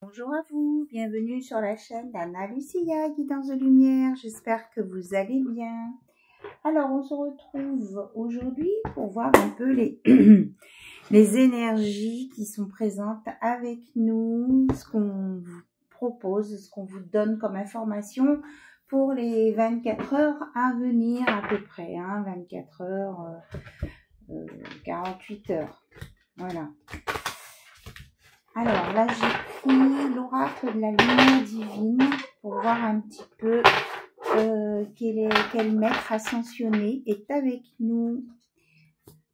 Bonjour à vous, bienvenue sur la chaîne d'Anna Lucia, Guidance de Lumière, j'espère que vous allez bien. Alors on se retrouve aujourd'hui pour voir un peu les, les énergies qui sont présentes avec nous, ce qu'on vous propose, ce qu'on vous donne comme information pour les 24 heures à venir à peu près, 24 heures, 48 heures, voilà. Alors là, j'ai pris l'oracle de la lumière divine pour voir un petit peu quel maître ascensionné est avec nous,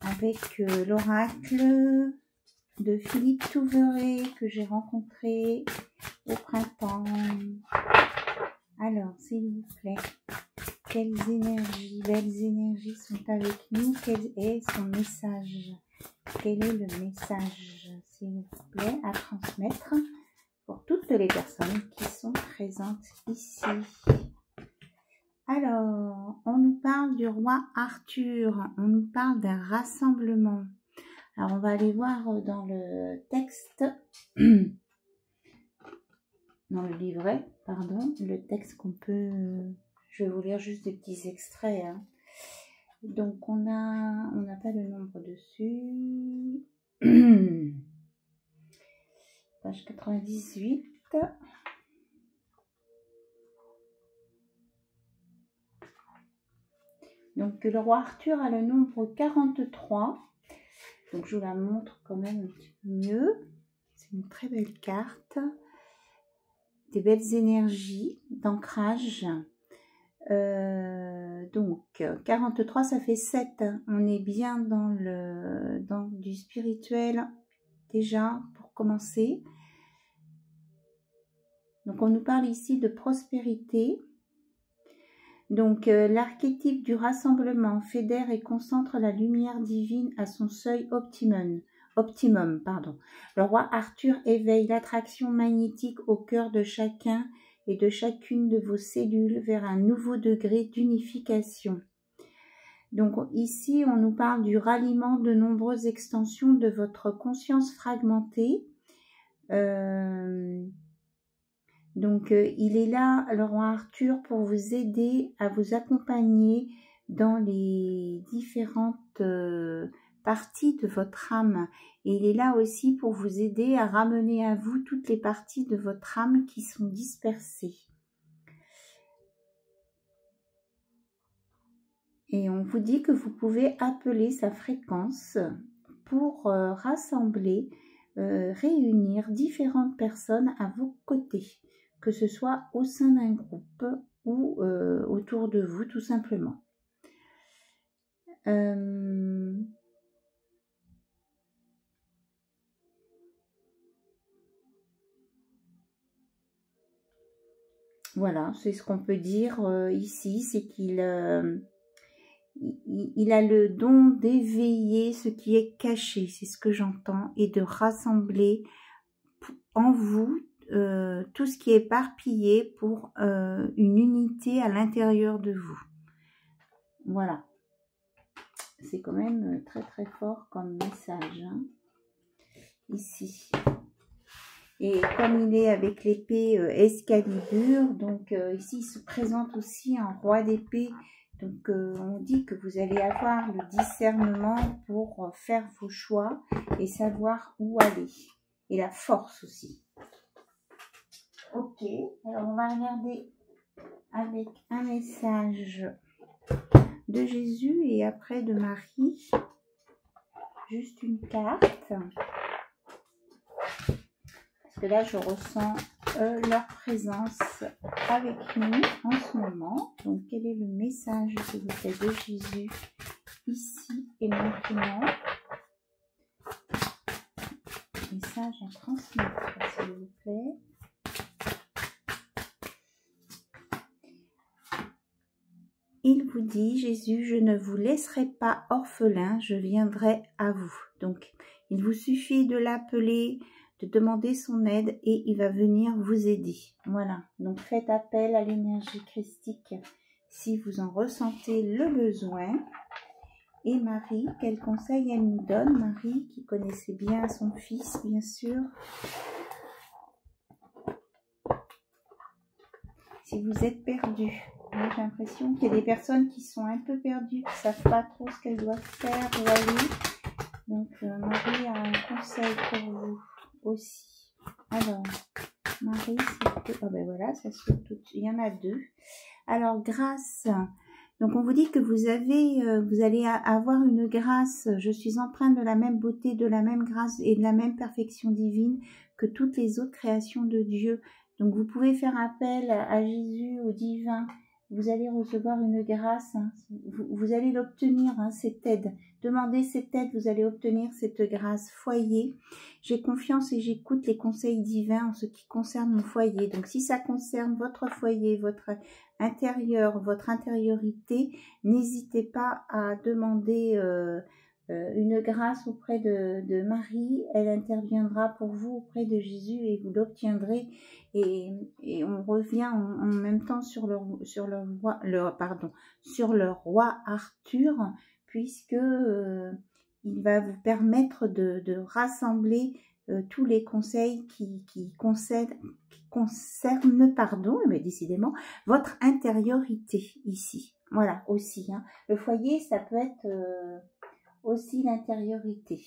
avec l'oracle de Philippe Touveret que j'ai rencontré au printemps. Alors, s'il vous plaît, quelles énergies, belles énergies sont avec nous? Quel est son message? Quel est le message, s'il vous plaît, à transmettre pour toutes les personnes qui sont présentes ici? Alors, on nous parle du roi Arthur, on nous parle d'un rassemblement. Alors, on va aller voir dans le texte, dans le livret, pardon, le texte qu'on peut... Je vais vous lire juste des petits extraits, Donc, on n'a pas le nombre dessus. Page 98. Donc, le roi Arthur a le nombre 43. Donc, je vous la montre quand même un petit peu mieux. C'est une très belle carte. Des belles énergies d'ancrage. Donc 43 ça fait 7, on est bien dans du spirituel déjà pour commencer. Donc on nous parle ici de prospérité. Donc l'archétype du rassemblement fédère et concentre la lumière divine à son seuil optimum. Le roi Arthur éveille l'attraction magnétique au cœur de chacun et de chacune de vos cellules vers un nouveau degré d'unification. Donc ici, on nous parle du ralliement de nombreuses extensions de votre conscience fragmentée. Donc il est là, le roi Arthur, pour vous aider à vous accompagner dans les différentes parties de votre âme. Et il est là aussi pour vous aider à ramener à vous toutes les parties de votre âme qui sont dispersées. Et on vous dit que vous pouvez appeler sa fréquence pour rassembler, réunir différentes personnes à vos côtés, que ce soit au sein d'un groupe ou autour de vous tout simplement. Voilà, c'est ce qu'on peut dire ici, c'est qu'il a le don d'éveiller ce qui est caché, c'est ce que j'entends, et de rassembler en vous tout ce qui est éparpillé pour une unité à l'intérieur de vous. Voilà. C'est quand même très très fort comme message, ici. Et comme il est avec l'épée Excalibur, donc ici il se présente aussi un roi d'épée. Donc on dit que vous allez avoir le discernement pour faire vos choix et savoir où aller. Et la force aussi. Ok, alors on va regarder avec un message de Jésus et après de Marie. Juste une carte. Parce que là, je ressens leur présence avec nous en ce moment. Donc, quel est le message, s'il vous plaît, de Jésus ici et maintenant? Message à transmettre, s'il vous plaît. Il vous dit, Jésus, je ne vous laisserai pas orphelin, je viendrai à vous. Donc, il vous suffit de l'appeler, de demander son aide et il va venir vous aider. Voilà, donc faites appel à l'énergie christique si vous en ressentez le besoin. Et Marie, quel conseil elle nous donne? Marie, qui connaissait bien son fils, bien sûr. si vous êtes perdu. J'ai l'impression qu'il y a des personnes qui sont un peu perdues, qui ne savent pas trop ce qu'elles doivent faire ou aller. Donc, Marie a un conseil pour vous aussi. Alors, Marie, c'est... Oh ben voilà, ça se tout... Il y en a deux. Alors, grâce... Donc, on vous dit que vous allez avoir une grâce. Je suis empreinte de la même beauté, de la même grâce et de la même perfection divine que toutes les autres créations de Dieu. Donc, vous pouvez faire appel à Jésus, au divin. Vous allez recevoir une grâce. Hein. Vous allez l'obtenir, hein, cette aide. Demandez cette aide, vous allez obtenir cette grâce. Foyer. J'ai confiance et j'écoute les conseils divins en ce qui concerne mon foyer. Donc, si ça concerne votre foyer, votre intérieur, votre intériorité, n'hésitez pas à demander une grâce auprès de Marie. Elle interviendra pour vous auprès de Jésus et vous l'obtiendrez. Et on revient en même temps sur le roi Arthur, puisque il va vous permettre de rassembler tous les conseils qui concernent, mais décidément, votre intériorité ici. Voilà, aussi. Hein. Le foyer, ça peut être aussi l'intériorité.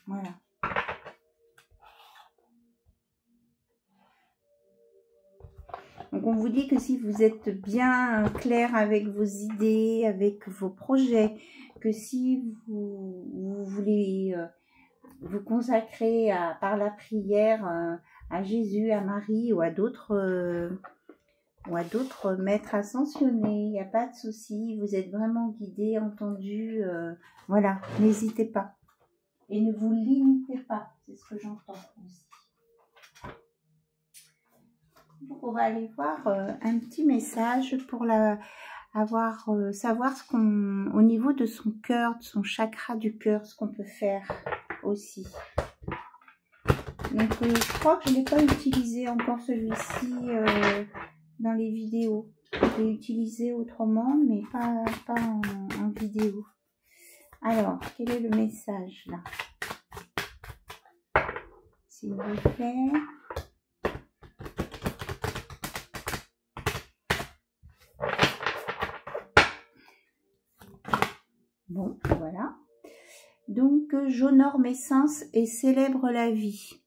Voilà. Donc, on vous dit que si vous êtes bien clair avec vos idées, avec vos projets, que si vous voulez vous consacrer par la prière à Jésus, à Marie ou à d'autres maîtres ascensionnés, il n'y a pas de souci, vous êtes vraiment guidé, entendu, voilà, n'hésitez pas. Et ne vous limitez pas, c'est ce que j'entends aussi. Donc, on va aller voir un petit message pour savoir au niveau de son cœur, de son chakra du cœur, ce qu'on peut faire aussi. Donc, je crois que je ne l'ai pas utilisé encore celui-ci dans les vidéos. Je l'ai utilisé autrement, mais pas en vidéo. Alors, quel est le message là? S'il vous plaît. Bon, voilà. Donc, j'honore mes sens et célèbre la vie.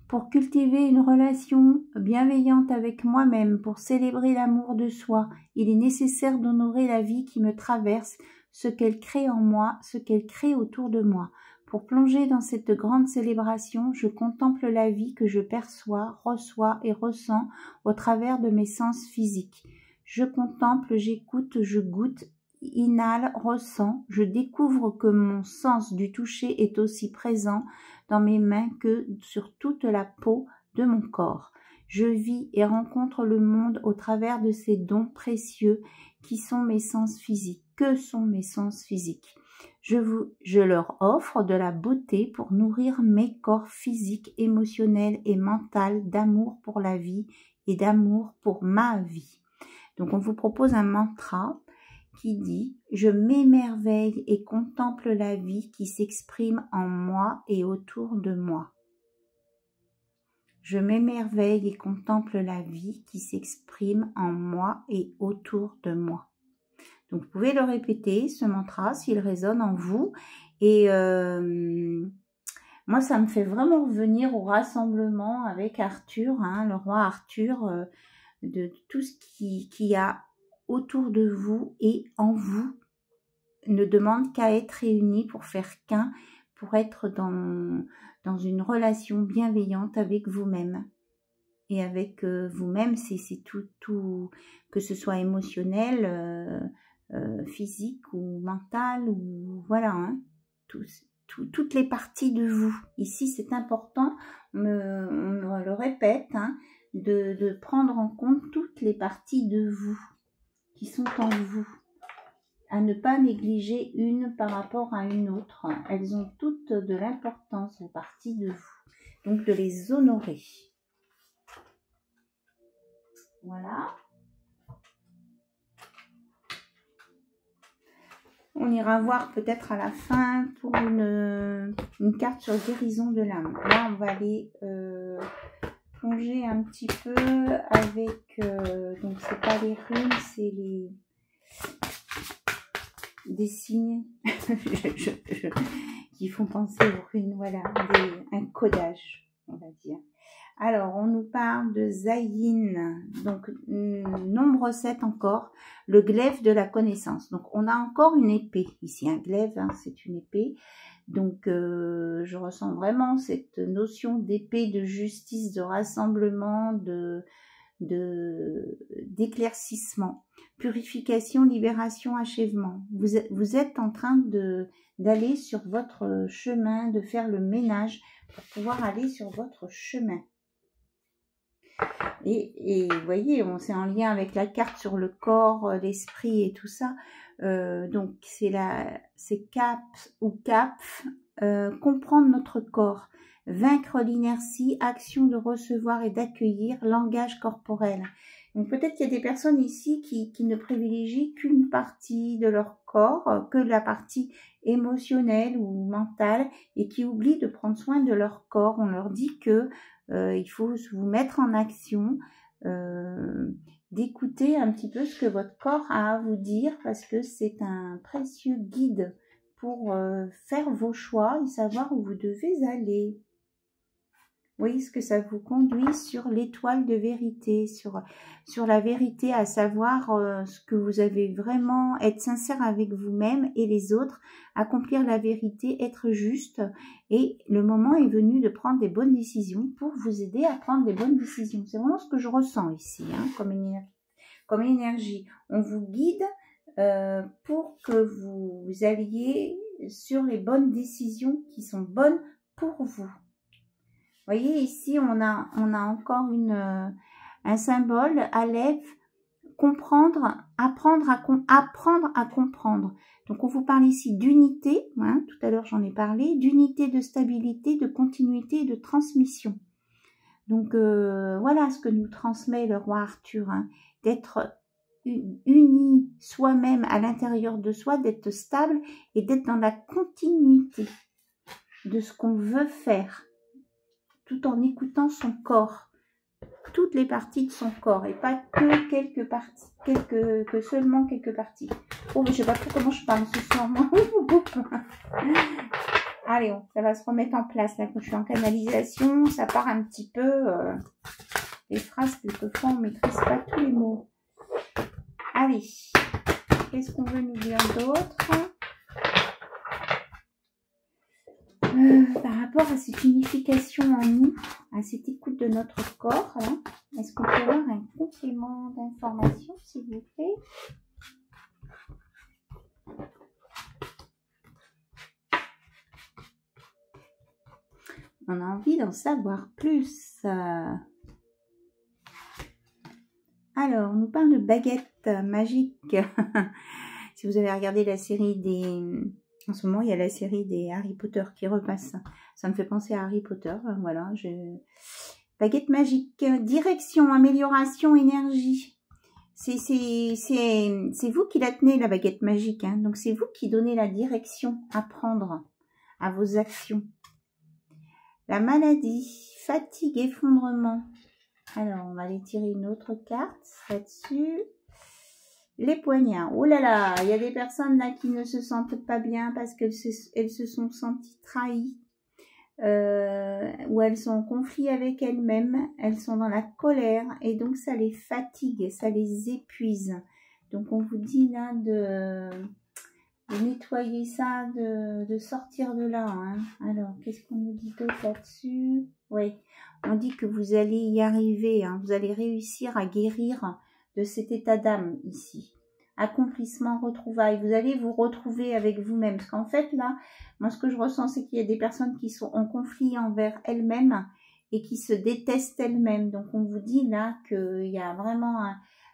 Pour cultiver une relation bienveillante avec moi-même, pour célébrer l'amour de soi, il est nécessaire d'honorer la vie qui me traverse, ce qu'elle crée en moi, ce qu'elle crée autour de moi. Pour plonger dans cette grande célébration, je contemple la vie que je perçois, reçois et ressens au travers de mes sens physiques. Je contemple, j'écoute, je goûte, inhale, ressens, je découvre que mon sens du toucher est aussi présent dans mes mains que sur toute la peau de mon corps. Je vis et rencontre le monde au travers de ces dons précieux qui sont mes sens physiques. Que sont mes sens physiques? Je leur offre de la beauté pour nourrir mes corps physiques, émotionnels et mentaux d'amour pour la vie et d'amour pour ma vie. Donc, on vous propose un mantra qui dit « Je m'émerveille et contemple la vie qui s'exprime en moi et autour de moi. » Je m'émerveille et contemple la vie qui s'exprime en moi et autour de moi. Donc, vous pouvez le répéter, ce mantra, s'il résonne en vous. Et moi, ça me fait vraiment revenir au rassemblement avec Arthur, hein, le roi Arthur, de tout ce qui a autour de vous et en vous, ne demande qu'à être réunis pour faire qu'un, pour être dans une relation bienveillante avec vous-même. Et avec vous-même, c'est tout, que ce soit émotionnel, physique ou mental, ou voilà, hein, toutes les parties de vous. Ici, c'est important, on me le répète, hein, de prendre en compte toutes les parties de vous qui sont en vous, à ne pas négliger une par rapport à une autre. Elles ont toutes de l'importance, vos parties de vous. Donc, de les honorer. Voilà. On ira voir peut-être à la fin pour une carte sur guérison de l'âme. Là, on va aller plonger mélanger un petit peu avec, donc c'est pas les runes, c'est des signes qui font penser aux runes, voilà, un codage, on va dire. Alors, on nous parle de Zayin, donc nombre 7 encore, le glaive de la connaissance. Donc, on a encore une épée ici, un glaive, hein, c'est une épée. Donc, je ressens vraiment cette notion d'épée, de justice, de rassemblement, d'éclaircissement, purification, libération, achèvement. Vous êtes en train d'aller sur votre chemin, de faire le ménage pour pouvoir aller sur votre chemin. Et vous voyez, c'est en lien avec la carte sur le corps, l'esprit et tout ça. Donc, c'est cap ou cap, comprendre notre corps, vaincre l'inertie, action de recevoir et d'accueillir, langage corporel. Donc, peut-être qu'il y a des personnes ici qui ne privilégient qu'une partie de leur corps, que la partie émotionnelle ou mentale, et qui oublient de prendre soin de leur corps. On leur dit que il faut vous mettre en action, d'écouter un petit peu ce que votre corps a à vous dire, parce que c'est un précieux guide pour faire vos choix et savoir où vous devez aller. Oui, ce que ça vous conduit sur l'étoile de vérité, sur la vérité, à savoir ce que vous avez vraiment, être sincère avec vous-même et les autres, accomplir la vérité, être juste. Et le moment est venu de prendre des bonnes décisions pour vous aider à prendre des bonnes décisions. C'est vraiment ce que je ressens ici, hein, comme énergie. On vous guide pour que vous alliez sur les bonnes décisions qui sont bonnes pour vous. Vous voyez, ici, on a encore un symbole, Aleph, comprendre, apprendre à comprendre. Donc, on vous parle ici d'unité, hein, tout à l'heure j'en ai parlé, d'unité, de stabilité, de continuité et de transmission. Donc, voilà ce que nous transmet le roi Arthur, hein, d'être uni soi-même à l'intérieur de soi, d'être stable et d'être dans la continuité de ce qu'on veut faire, tout en écoutant son corps, toutes les parties de son corps, et pas que quelques parties, seulement quelques parties. Oh, mais je sais pas trop comment je parle ce soir, moi. Allez, ça va se remettre en place, là, quand je suis en canalisation, ça part un petit peu, les phrases, quelquefois, on ne maîtrise pas tous les mots. Allez, qu'est-ce qu'on veut nous dire d'autre ? Par rapport à cette unification en nous, à cette écoute de notre corps, hein, est-ce qu'on peut avoir un complément d'information, s'il vous plaît? On a envie d'en savoir plus. Alors, on nous parle de baguette magique. Si vous avez regardé la série En ce moment, il y a la série des Harry Potter qui repasse. Ça me fait penser à Harry Potter. Voilà, baguette magique, direction, amélioration, énergie. C'est vous qui la tenez, la baguette magique. Hein. Donc, c'est vous qui donnez la direction à prendre à vos actions. La maladie, fatigue, effondrement. Alors, on va aller tirer une autre carte là-dessus. Les poignards. Oh là là, il y a des personnes là qui ne se sentent pas bien parce qu'elles se sont senties trahies. Ou elles sont en conflit avec elles-mêmes. Elles sont dans la colère et donc ça les fatigue, ça les épuise. Donc on vous dit là de nettoyer ça, de sortir de là. Hein. Alors, qu'est-ce qu'on nous dit d'autre là-dessus? Oui, on dit que vous allez y arriver. Hein. Vous allez réussir à guérir de cet état d'âme ici. Accomplissement, retrouvailles. Vous allez vous retrouver avec vous-même. Parce qu'en fait, là, moi, ce que je ressens, c'est qu'il y a des personnes qui sont en conflit envers elles-mêmes et qui se détestent elles-mêmes. Donc, on vous dit là qu'il y a vraiment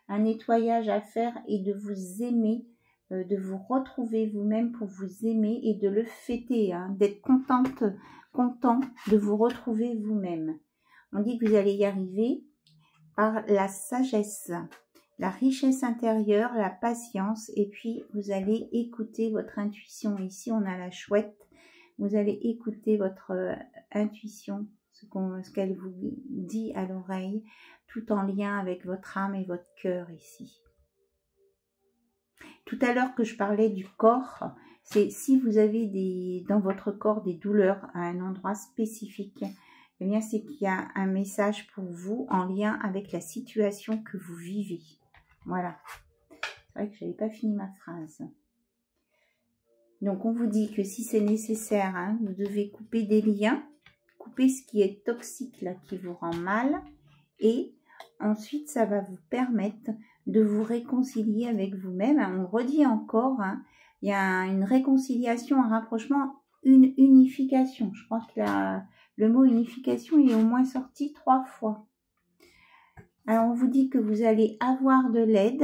un nettoyage à faire et de vous aimer, de vous retrouver vous-même pour vous aimer et de le fêter, hein, d'être content de vous retrouver vous-même. On dit que vous allez y arriver par la sagesse, la richesse intérieure, la patience, et puis vous allez écouter votre intuition. Ici, on a la chouette. Vous allez écouter votre intuition ce qu'elle vous dit à l'oreille, tout en lien avec votre âme et votre cœur ici. Tout à l'heure que je parlais du corps, c'est si vous avez dans votre corps des douleurs à un endroit spécifique, eh bien c'est qu'il y a un message pour vous en lien avec la situation que vous vivez. Voilà. C'est vrai que je n'avais pas fini ma phrase. Donc on vous dit que si c'est nécessaire, hein, vous devez couper des liens, couper ce qui est toxique là, qui vous rend mal, et ensuite ça va vous permettre de vous réconcilier avec vous-même. On redit encore, hein, il y a une réconciliation, un rapprochement, une unification. Je crois que le mot unification est au moins sorti 3 fois. Alors on vous dit que vous allez avoir de l'aide.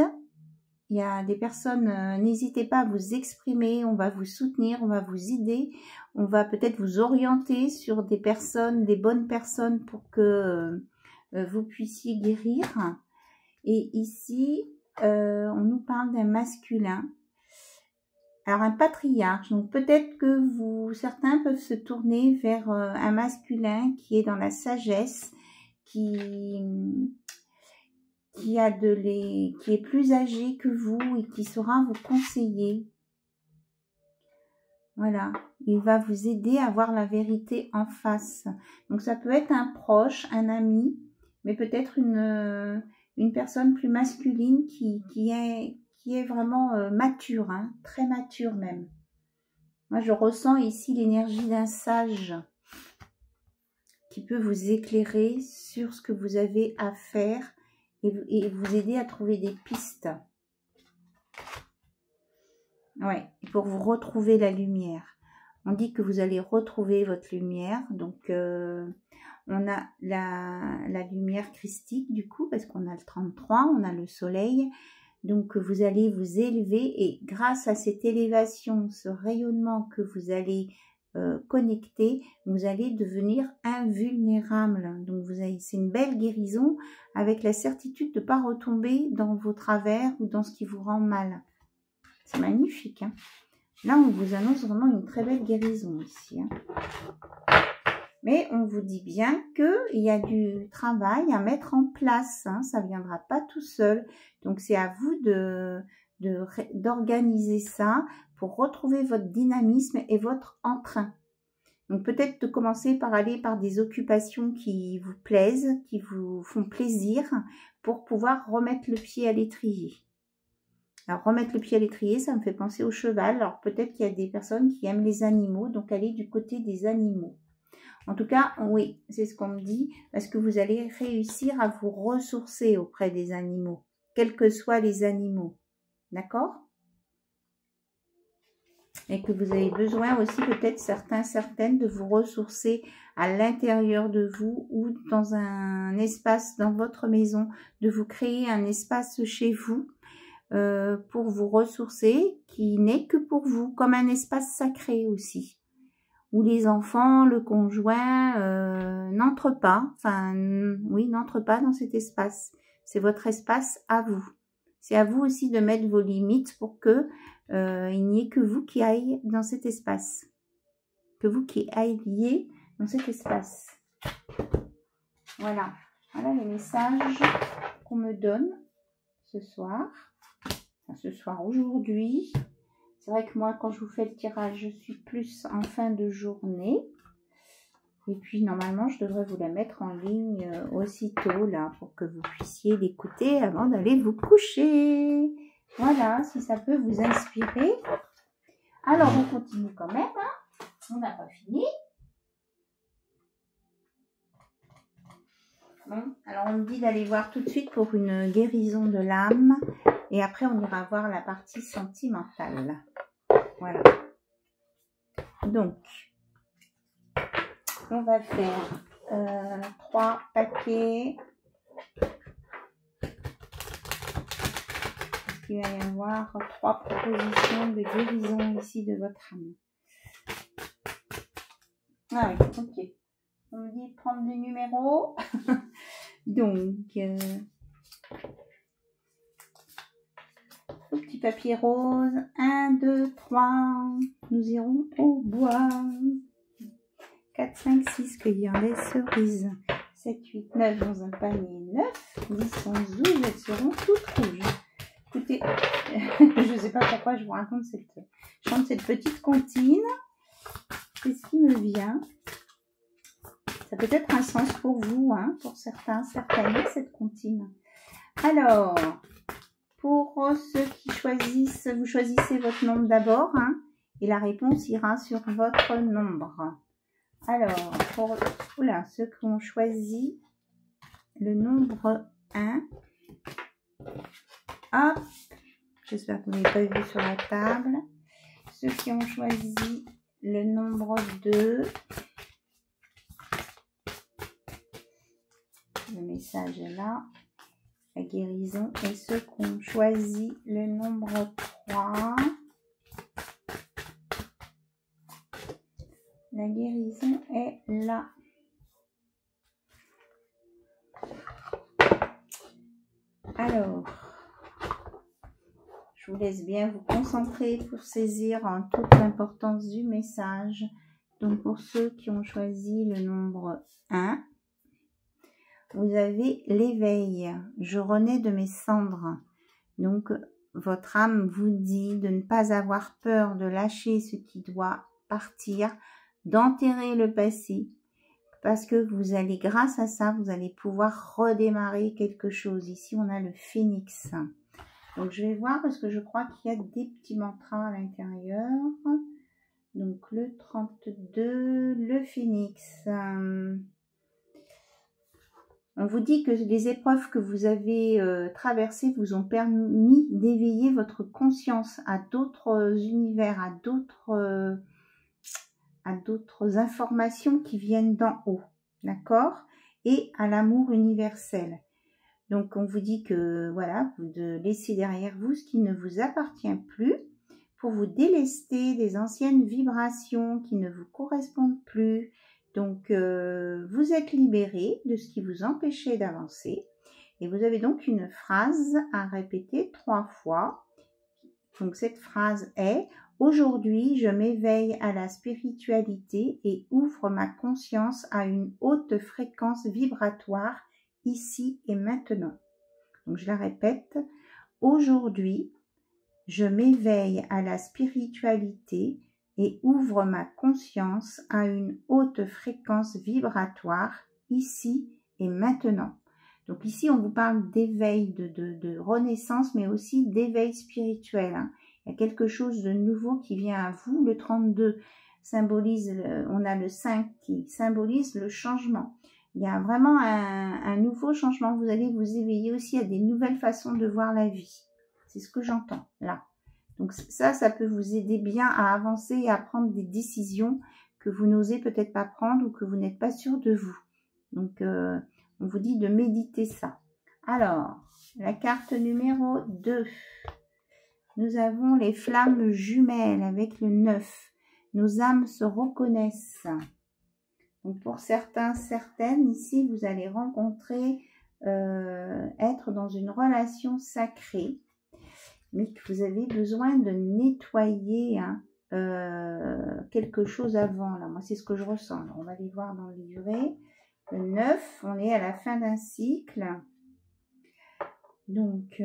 Il y a des personnes, n'hésitez pas à vous exprimer, on va vous soutenir, on va vous aider, on va peut-être vous orienter sur des personnes, des bonnes personnes pour que vous puissiez guérir. Et ici, on nous parle d'un masculin, alors un patriarche. Donc peut-être que certains peuvent se tourner vers un masculin qui est dans la sagesse, qui est plus âgé que vous et qui saura vous conseiller. Voilà, il va vous aider à voir la vérité en face. Donc ça peut être un proche, un ami, mais peut-être une personne plus masculine qui est vraiment mature, hein, très mature même. Moi je ressens ici l'énergie d'un sage qui peut vous éclairer sur ce que vous avez à faire et vous aider à trouver des pistes. Ouais, pour vous retrouver la lumière. On dit que vous allez retrouver votre lumière. Donc, on a la lumière christique du coup, parce qu'on a le 33, on a le soleil. Donc, vous allez vous élever et grâce à cette élévation, ce rayonnement que vous allez connecté, vous allez devenir invulnérable. Donc c'est une belle guérison avec la certitude de ne pas retomber dans vos travers ou dans ce qui vous rend mal. C'est magnifique, hein. Là on vous annonce vraiment une très belle guérison ici, hein. Mais on vous dit bien qu'il y a du travail à mettre en place, hein. Ça ne viendra pas tout seul. Donc c'est à vous d'organiser ça pour retrouver votre dynamisme et votre entrain. Donc peut-être de commencer par aller par des occupations qui vous plaisent, qui vous font plaisir, pour pouvoir remettre le pied à l'étrier. Alors remettre le pied à l'étrier, ça me fait penser au cheval. Alors peut-être qu'il y a des personnes qui aiment les animaux, donc aller du côté des animaux. En tout cas, oui, c'est ce qu'on me dit, parce que vous allez réussir à vous ressourcer auprès des animaux, quels que soient les animaux. D'accord ? Et que vous avez besoin aussi, peut-être certaines, de vous ressourcer à l'intérieur de vous ou dans un espace dans votre maison, de vous créer un espace chez vous pour vous ressourcer qui n'est que pour vous, comme un espace sacré aussi, où les enfants, le conjoint n'entrent pas, n'entrent pas dans cet espace. C'est votre espace à vous. C'est à vous aussi de mettre vos limites pour que il n'y ait que vous qui aillez dans cet espace. Que vous qui alliez dans cet espace. Voilà. Voilà les messages qu'on me donne ce soir. Enfin, ce soir, aujourd'hui. C'est vrai que moi, quand je vous fais le tirage, je suis plus en fin de journée. Et puis, normalement, je devrais vous la mettre en ligne aussitôt, là, pour que vous puissiez l'écouter avant d'aller vous coucher. Voilà, si ça peut vous inspirer. Alors, on continue quand même, hein. On n'a pas fini. Bon, alors on me dit d'aller voir tout de suite pour une guérison de l'âme. Et après, on ira voir la partie sentimentale. Voilà. Donc, on va faire 3 paquets. Il va y avoir 3 propositions de guérison ici de votre âme. Ah oui, ok. On me dit de prendre des numéros. Donc, au petit papier rose. 1, 2, 3. Nous irons au bois. 4, 5, 6, cueillir les cerises. 7, 8, 9 dans un panier 9. 10, 11, 12, elles seront toutes rouges. Écoutez, je ne sais pas pourquoi je vous raconte cette petite comptine. C'est ce qui me vient. Ça peut être un sens pour vous, hein, pour certains, certaines, cette comptine. Alors, pour ceux qui choisissent, vous choisissez votre nombre d'abord, hein, et la réponse ira sur votre nombre. Alors, pour ceux qui ont choisi le nombre 1, hop, j'espère que vous n'avez pas vu sur la table. Ceux qui ont choisi le nombre 2, le message est là, la guérison. Et ceux qui ont choisi le nombre 3, la guérison est là. Alors, je vous laisse bien vous concentrer pour saisir en toute l'importance du message. Donc, pour ceux qui ont choisi le nombre 1, vous avez l'éveil. Je renais de mes cendres. Donc, votre âme vous dit de ne pas avoir peur, de lâcher ce qui doit partir, d'enterrer le passé, parce que vous allez, grâce à ça, vous allez pouvoir redémarrer quelque chose. Ici, on a le phénix. Donc, je vais voir parce que je crois qu'il y a des petits mantras à l'intérieur. Donc, le 32, le phénix. On vous dit que les épreuves que vous avez traversées vous ont permis d'éveiller votre conscience à d'autres univers, à d'autres informations qui viennent d'en haut, d'accord? Et à l'amour universel. Donc, on vous dit que, voilà, de laisser derrière vous ce qui ne vous appartient plus pour vous délester des anciennes vibrations qui ne vous correspondent plus. Donc, vous êtes libéré de ce qui vous empêchait d'avancer. Et vous avez donc une phrase à répéter 3 fois. Donc, cette phrase est « Aujourd'hui, je m'éveille à la spiritualité et ouvre ma conscience à une haute fréquence vibratoire ici et maintenant. » Donc, je la répète. « Aujourd'hui, je m'éveille à la spiritualité et ouvre ma conscience à une haute fréquence vibratoire ici et maintenant. » Donc ici, on vous parle d'éveil, de renaissance, mais aussi d'éveil spirituel. Hein. Il y a quelque chose de nouveau qui vient à vous. Le 32 symbolise, on a le 5 qui symbolise le changement. Il y a vraiment un nouveau changement. Vous allez vous éveiller aussi à des nouvelles façons de voir la vie. C'est ce que j'entends là. Donc ça peut vous aider bien à avancer et à prendre des décisions que vous n'osez peut-être pas prendre ou que vous n'êtes pas sûr de vous. Donc, on vous dit de méditer ça. Alors, la carte numéro 2. Nous avons les flammes jumelles avec le 9. Nos âmes se reconnaissent. Donc, pour certains, certaines, ici, vous allez rencontrer, être dans une relation sacrée, mais que vous avez besoin de nettoyer hein, quelque chose avant. Là, moi, c'est ce que je ressens. Alors, on va aller voir dans le livret. Le 9, on est à la fin d'un cycle. Donc,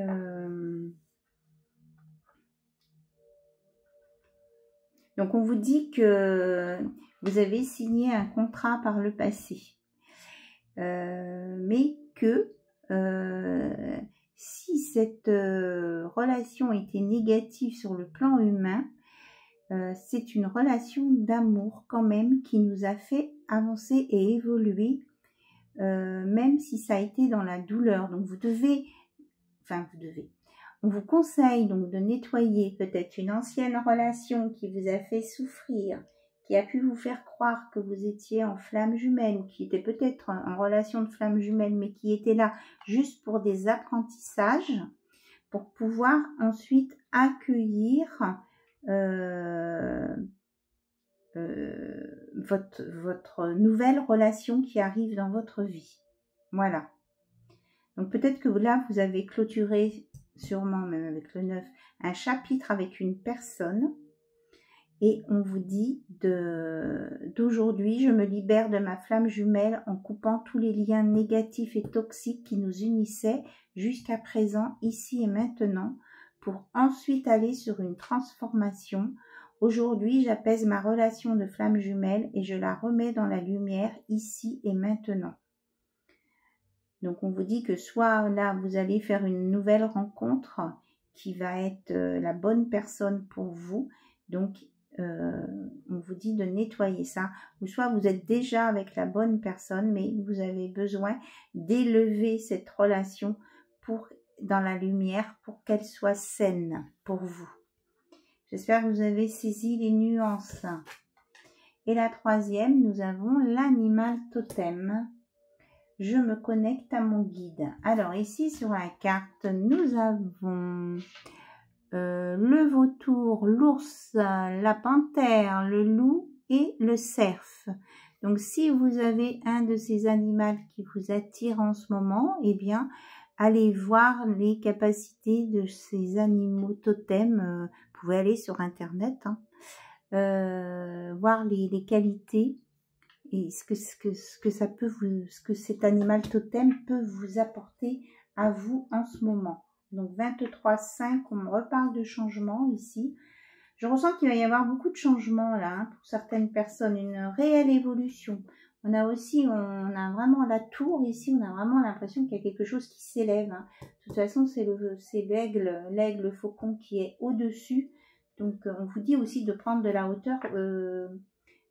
on vous dit que vous avez signé un contrat par le passé. Mais que si cette relation était négative sur le plan humain, c'est une relation d'amour quand même qui nous a fait avancer et évoluer, même si ça a été dans la douleur. Donc on vous conseille donc de nettoyer peut-être une ancienne relation qui vous a fait souffrir, qui a pu vous faire croire que vous étiez en flamme jumelle, ou qui était peut-être en relation de flamme jumelle, mais qui était là juste pour des apprentissages, pour pouvoir ensuite accueillir votre nouvelle relation qui arrive dans votre vie. Voilà. Donc peut-être que là, vous avez clôturé, sûrement même avec le 9, un chapitre avec une personne. Et on vous dit d'aujourd'hui, je me libère de ma flamme jumelle en coupant tous les liens négatifs et toxiques qui nous unissaient jusqu'à présent, ici et maintenant, pour ensuite aller sur une transformation. Aujourd'hui, j'apaise ma relation de flamme jumelle et je la remets dans la lumière ici et maintenant. Donc, on vous dit que soit là, vous allez faire une nouvelle rencontre qui va être la bonne personne pour vous. Donc, on vous dit de nettoyer ça. Ou soit vous êtes déjà avec la bonne personne, mais vous avez besoin d'élever cette relation dans la lumière pour qu'elle soit saine pour vous. J'espère que vous avez saisi les nuances. Et la troisième, nous avons l'animal totem. Je me connecte à mon guide. Alors ici sur la carte, nous avons le vautour, l'ours, la panthère, le loup et le cerf. Donc si vous avez un de ces animaux qui vous attire en ce moment, eh bien allez voir les capacités de ces animaux totems. Vous pouvez aller sur internet, hein, voir les qualités et ce que cet animal totem peut vous apporter à vous en ce moment. Donc 23,5, on me reparle de changement ici. Je ressens qu'il va y avoir beaucoup de changements là, hein, pour certaines personnes, une réelle évolution. On a vraiment la tour ici, on a vraiment l'impression qu'il y a quelque chose qui s'élève. Hein. De toute façon, c'est l'aigle faucon qui est au-dessus. Donc on vous dit aussi de prendre de la hauteur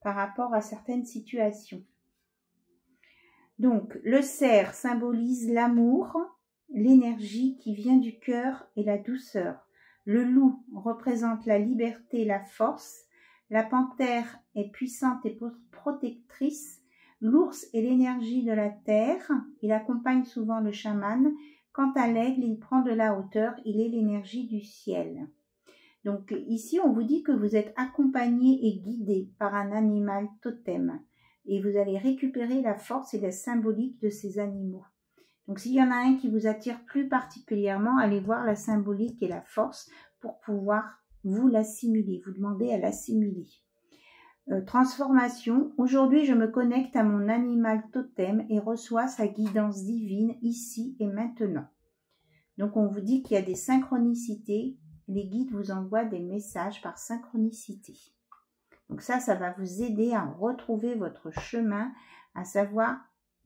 par rapport à certaines situations. Donc le cerf symbolise l'amour, l'énergie qui vient du cœur et la douceur. Le loup représente la liberté, la force. La panthère est puissante et protectrice. L'ours est l'énergie de la terre. Il accompagne souvent le chaman. Quant à l'aigle, il prend de la hauteur. Il est l'énergie du ciel. Donc ici, on vous dit que vous êtes accompagné et guidé par un animal totem. Et vous allez récupérer la force et la symbolique de ces animaux. Donc, s'il y en a un qui vous attire plus particulièrement, allez voir la symbolique et la force pour pouvoir vous l'assimiler, vous demander à l'assimiler. Transformation. Aujourd'hui, je me connecte à mon animal totem et reçois sa guidance divine ici et maintenant. Donc, on vous dit qu'il y a des synchronicités. Les guides vous envoient des messages par synchronicité. Donc ça va vous aider à retrouver votre chemin, à savoir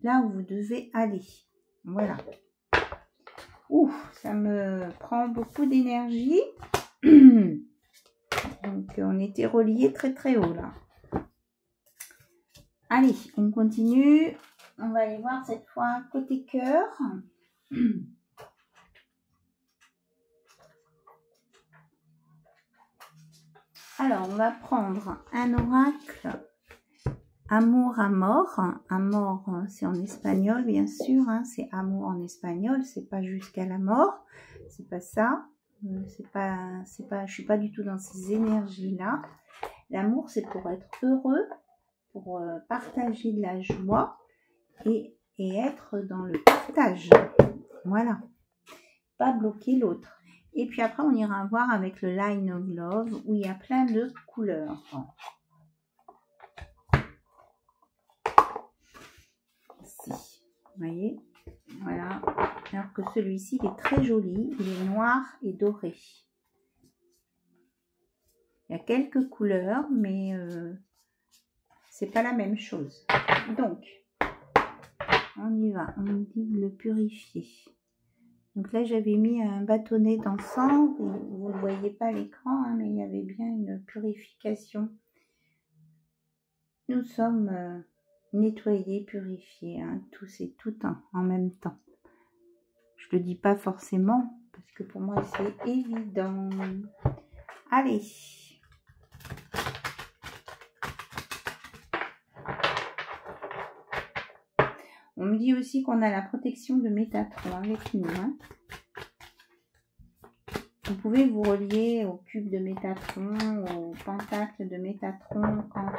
là où vous devez aller. Voilà. Ouh, ça me prend beaucoup d'énergie. Donc, on était reliés très très haut là. Allez, on continue. On va aller voir cette fois côté cœur. Alors, on va prendre un oracle. Amour à mort. Amour, c'est en espagnol, bien sûr. Hein, c'est amour en espagnol. C'est pas jusqu'à la mort. C'est pas ça. Je suis pas du tout dans ces énergies-là. L'amour, c'est pour être heureux, pour partager de la joie et être dans le partage. Voilà. Pas bloquer l'autre. Et puis après, on ira voir avec le Line of Love où il y a plein de couleurs. Ici, vous voyez, voilà. Alors que celui-ci, il est très joli. Il est noir et doré. Il y a quelques couleurs, mais c'est pas la même chose. Donc, on y va. On nous dit de le purifier. Donc là, j'avais mis un bâtonnet d'encens. Vous ne voyez pas à l'écran, hein, mais il y avait bien une purification. Nous sommes nettoyés, purifiés, hein, tous et tout en même temps. Je ne le dis pas forcément, parce que pour moi, c'est évident. Allez. On me dit aussi qu'on a la protection de Métatron avec nous. Hein. Vous pouvez vous relier au cube de Métatron, au pentacle de Métatron quand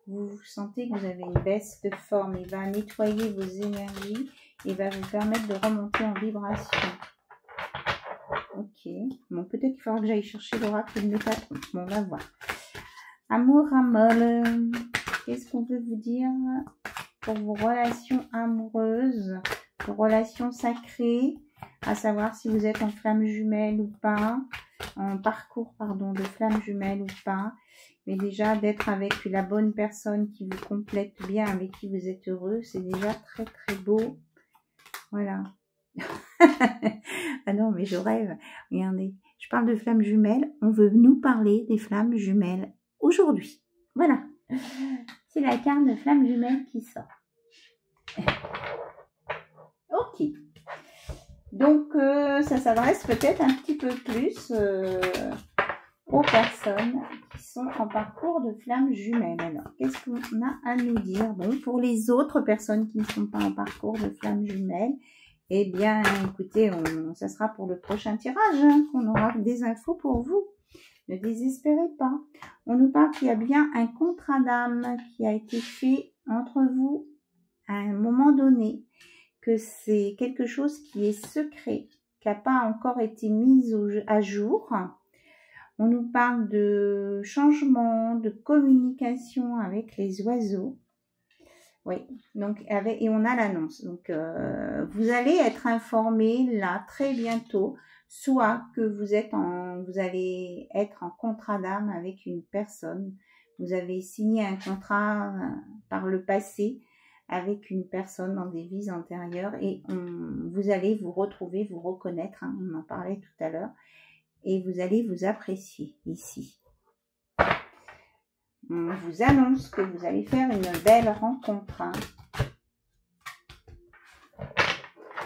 vous sentez que vous avez une baisse de forme. Il va nettoyer vos énergies et va vous permettre de remonter en vibration. Ok. Bon, peut-être qu'il faudra que j'aille chercher l'oracle de Métatron. Bon, on va voir. Amour amol. Qu'est-ce qu'on peut vous dire pour vos relations amoureuses, vos relations sacrées, à savoir si vous êtes en flamme jumelle ou pas, en parcours, pardon, de flamme jumelle ou pas. Mais déjà, d'être avec la bonne personne qui vous complète bien, avec qui vous êtes heureux, c'est déjà très très beau. Voilà. Ah non, mais je rêve. Regardez, je parle de flammes jumelles. On veut nous parler des flammes jumelles aujourd'hui. Voilà. C'est la carte de flammes jumelles qui sort. Ok. Donc, ça s'adresse peut-être un petit peu plus aux personnes qui sont en parcours de flammes jumelles. Alors, qu'est-ce qu'on a à nous dire? Bon, pour les autres personnes qui ne sont pas en parcours de flammes jumelles, eh bien, écoutez, ça sera pour le prochain tirage hein, qu'on aura des infos pour vous. Ne désespérez pas. On nous parle qu'il y a bien un contrat d'âme qui a été fait entre vous à un moment donné, que c'est quelque chose qui est secret, qui n'a pas encore été mis à jour. On nous parle de changement, de communication avec les oiseaux. Oui, donc et on a l'annonce. Donc, vous allez être informé là très bientôt, soit que vous allez être en contrat d'âme avec une personne. Vous avez signé un contrat par le passé avec une personne dans des vies antérieures et vous allez vous retrouver, vous reconnaître. Hein, on en parlait tout à l'heure. Et vous allez vous apprécier ici. On vous annonce que vous allez faire une belle rencontre. Hein.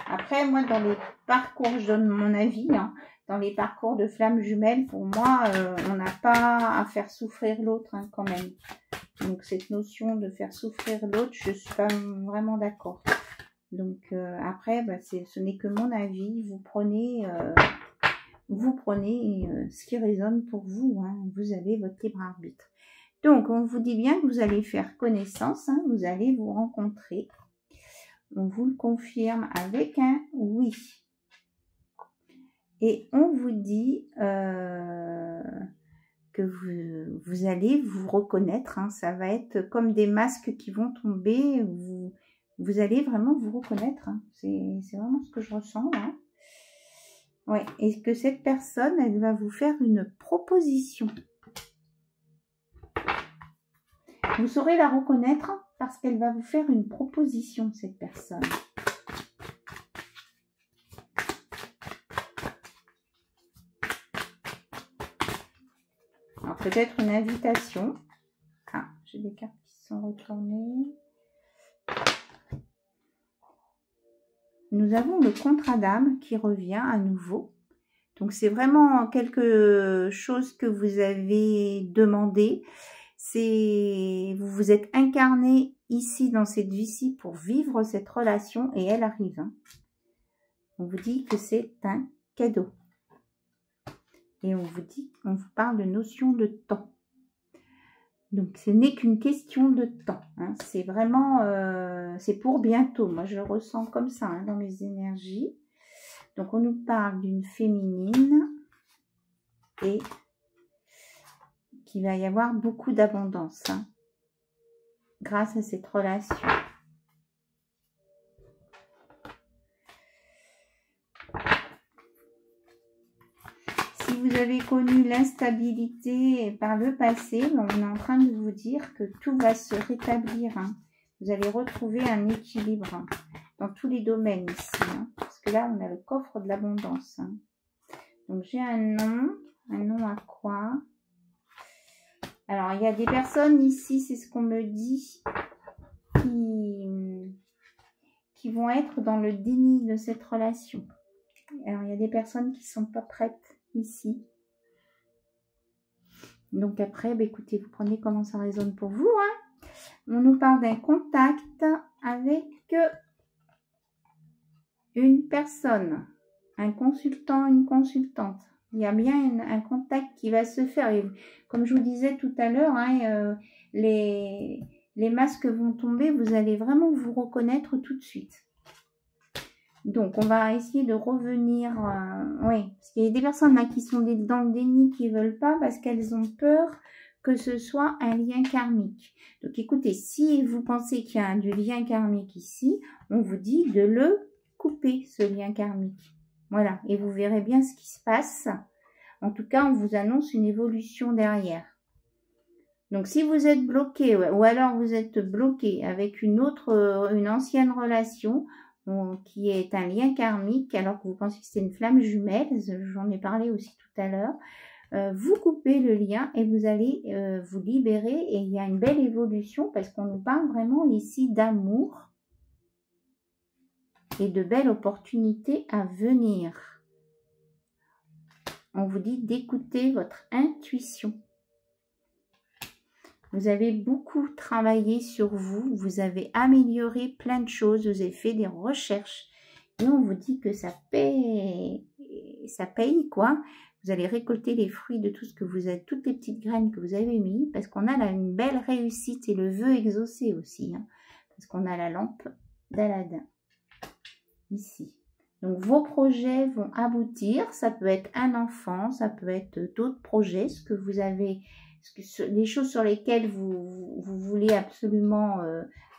Après, moi, dans les parcours, je donne mon avis, hein, dans les parcours de flammes jumelles, pour moi, on n'a pas à faire souffrir l'autre hein, quand même. Donc, cette notion de faire souffrir l'autre, je ne suis pas vraiment d'accord. Donc, après, bah, ce n'est que mon avis. Vous prenez ce qui résonne pour vous. Hein. Vous avez votre libre arbitre. Donc, on vous dit bien que vous allez faire connaissance, hein, vous allez vous rencontrer. On vous le confirme avec un oui. Et on vous dit que vous allez vous reconnaître. Hein, ça va être comme des masques qui vont tomber. Vous allez vraiment vous reconnaître. Hein, c'est vraiment ce que je ressens là. Ouais, et que cette personne, elle va vous faire une proposition. Vous saurez la reconnaître parce qu'elle va vous faire une proposition, cette personne. Alors, peut-être une invitation. Ah, j'ai des cartes qui sont retournées. Nous avons le contrat d'âme qui revient à nouveau. Donc, c'est vraiment quelque chose que vous avez demandé. Vous vous êtes incarné ici dans cette vie-ci pour vivre cette relation et elle arrive. Hein. On vous dit que c'est un cadeau. Et on vous parle de notion de temps. Donc ce n'est qu'une question de temps. Hein. C'est vraiment, c'est pour bientôt. Moi je le ressens comme ça hein, dans mes énergies. Donc on nous parle d'une féminine et qu'il va y avoir beaucoup d'abondance hein, grâce à cette relation. Si vous avez connu l'instabilité par le passé, on est en train de vous dire que tout va se rétablir. Hein. Vous allez retrouver un équilibre hein, dans tous les domaines ici. Hein, parce que là, on a le coffre de l'abondance. Hein. Donc, j'ai un nom à quoi? Alors, il y a des personnes ici, c'est ce qu'on me dit, qui vont être dans le déni de cette relation. Alors, il y a des personnes qui ne sont pas prêtes ici. Donc, après, bah, écoutez, vous prenez comment ça résonne pour vous. Hein. On nous parle d'un contact avec une personne, un consultant, une consultante. Il y a bien un contact qui va se faire. Et comme je vous disais tout à l'heure, hein, les masques vont tomber. Vous allez vraiment vous reconnaître tout de suite. Donc, on va essayer de revenir. Oui, parce qu'il y a des personnes là qui sont dans le déni, qui ne veulent pas parce qu'elles ont peur que ce soit un lien karmique. Donc écoutez, si vous pensez qu'il y a du lien karmique ici, on vous dit de le couper, ce lien karmique. Voilà, et vous verrez bien ce qui se passe. En tout cas, on vous annonce une évolution derrière. Donc si vous êtes bloqué, ou alors vous êtes bloqué avec une ancienne relation, qui est un lien karmique, alors que vous pensez que c'est une flamme jumelle, j'en ai parlé aussi tout à l'heure, vous coupez le lien et vous allez vous libérer, et il y a une belle évolution parce qu'on nous parle vraiment ici d'amour et de belles opportunités à venir. On vous dit d'écouter votre intuition. Vous avez beaucoup travaillé sur vous, vous avez amélioré plein de choses, vous avez fait des recherches et on vous dit que ça paye quoi. Vous allez récolter les fruits de tout ce que vous avez, toutes les petites graines que vous avez mis, parce qu'on a là une belle réussite et le vœu exaucé aussi, hein, parce qu'on a la lampe d'Aladin ici. Donc vos projets vont aboutir, ça peut être un enfant, ça peut être d'autres projets, ce que vous avez, les choses sur lesquelles vous voulez absolument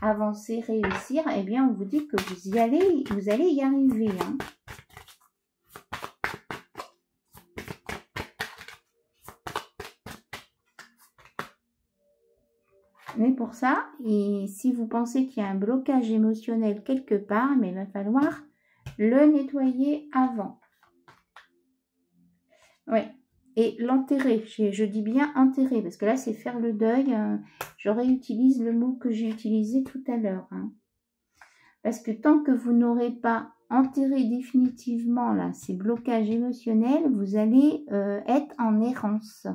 avancer, réussir, eh bien on vous dit que vous allez y arriver, hein. Mais pour ça, et si vous pensez qu'il y a un blocage émotionnel quelque part, mais il va falloir le nettoyer avant. Oui. Et l'enterrer. Je dis bien enterrer, parce que là, c'est faire le deuil. Je réutilise le mot que j'ai utilisé tout à l'heure. Hein. Parce que tant que vous n'aurez pas enterré définitivement là, ces blocages émotionnels, vous allez être en errance.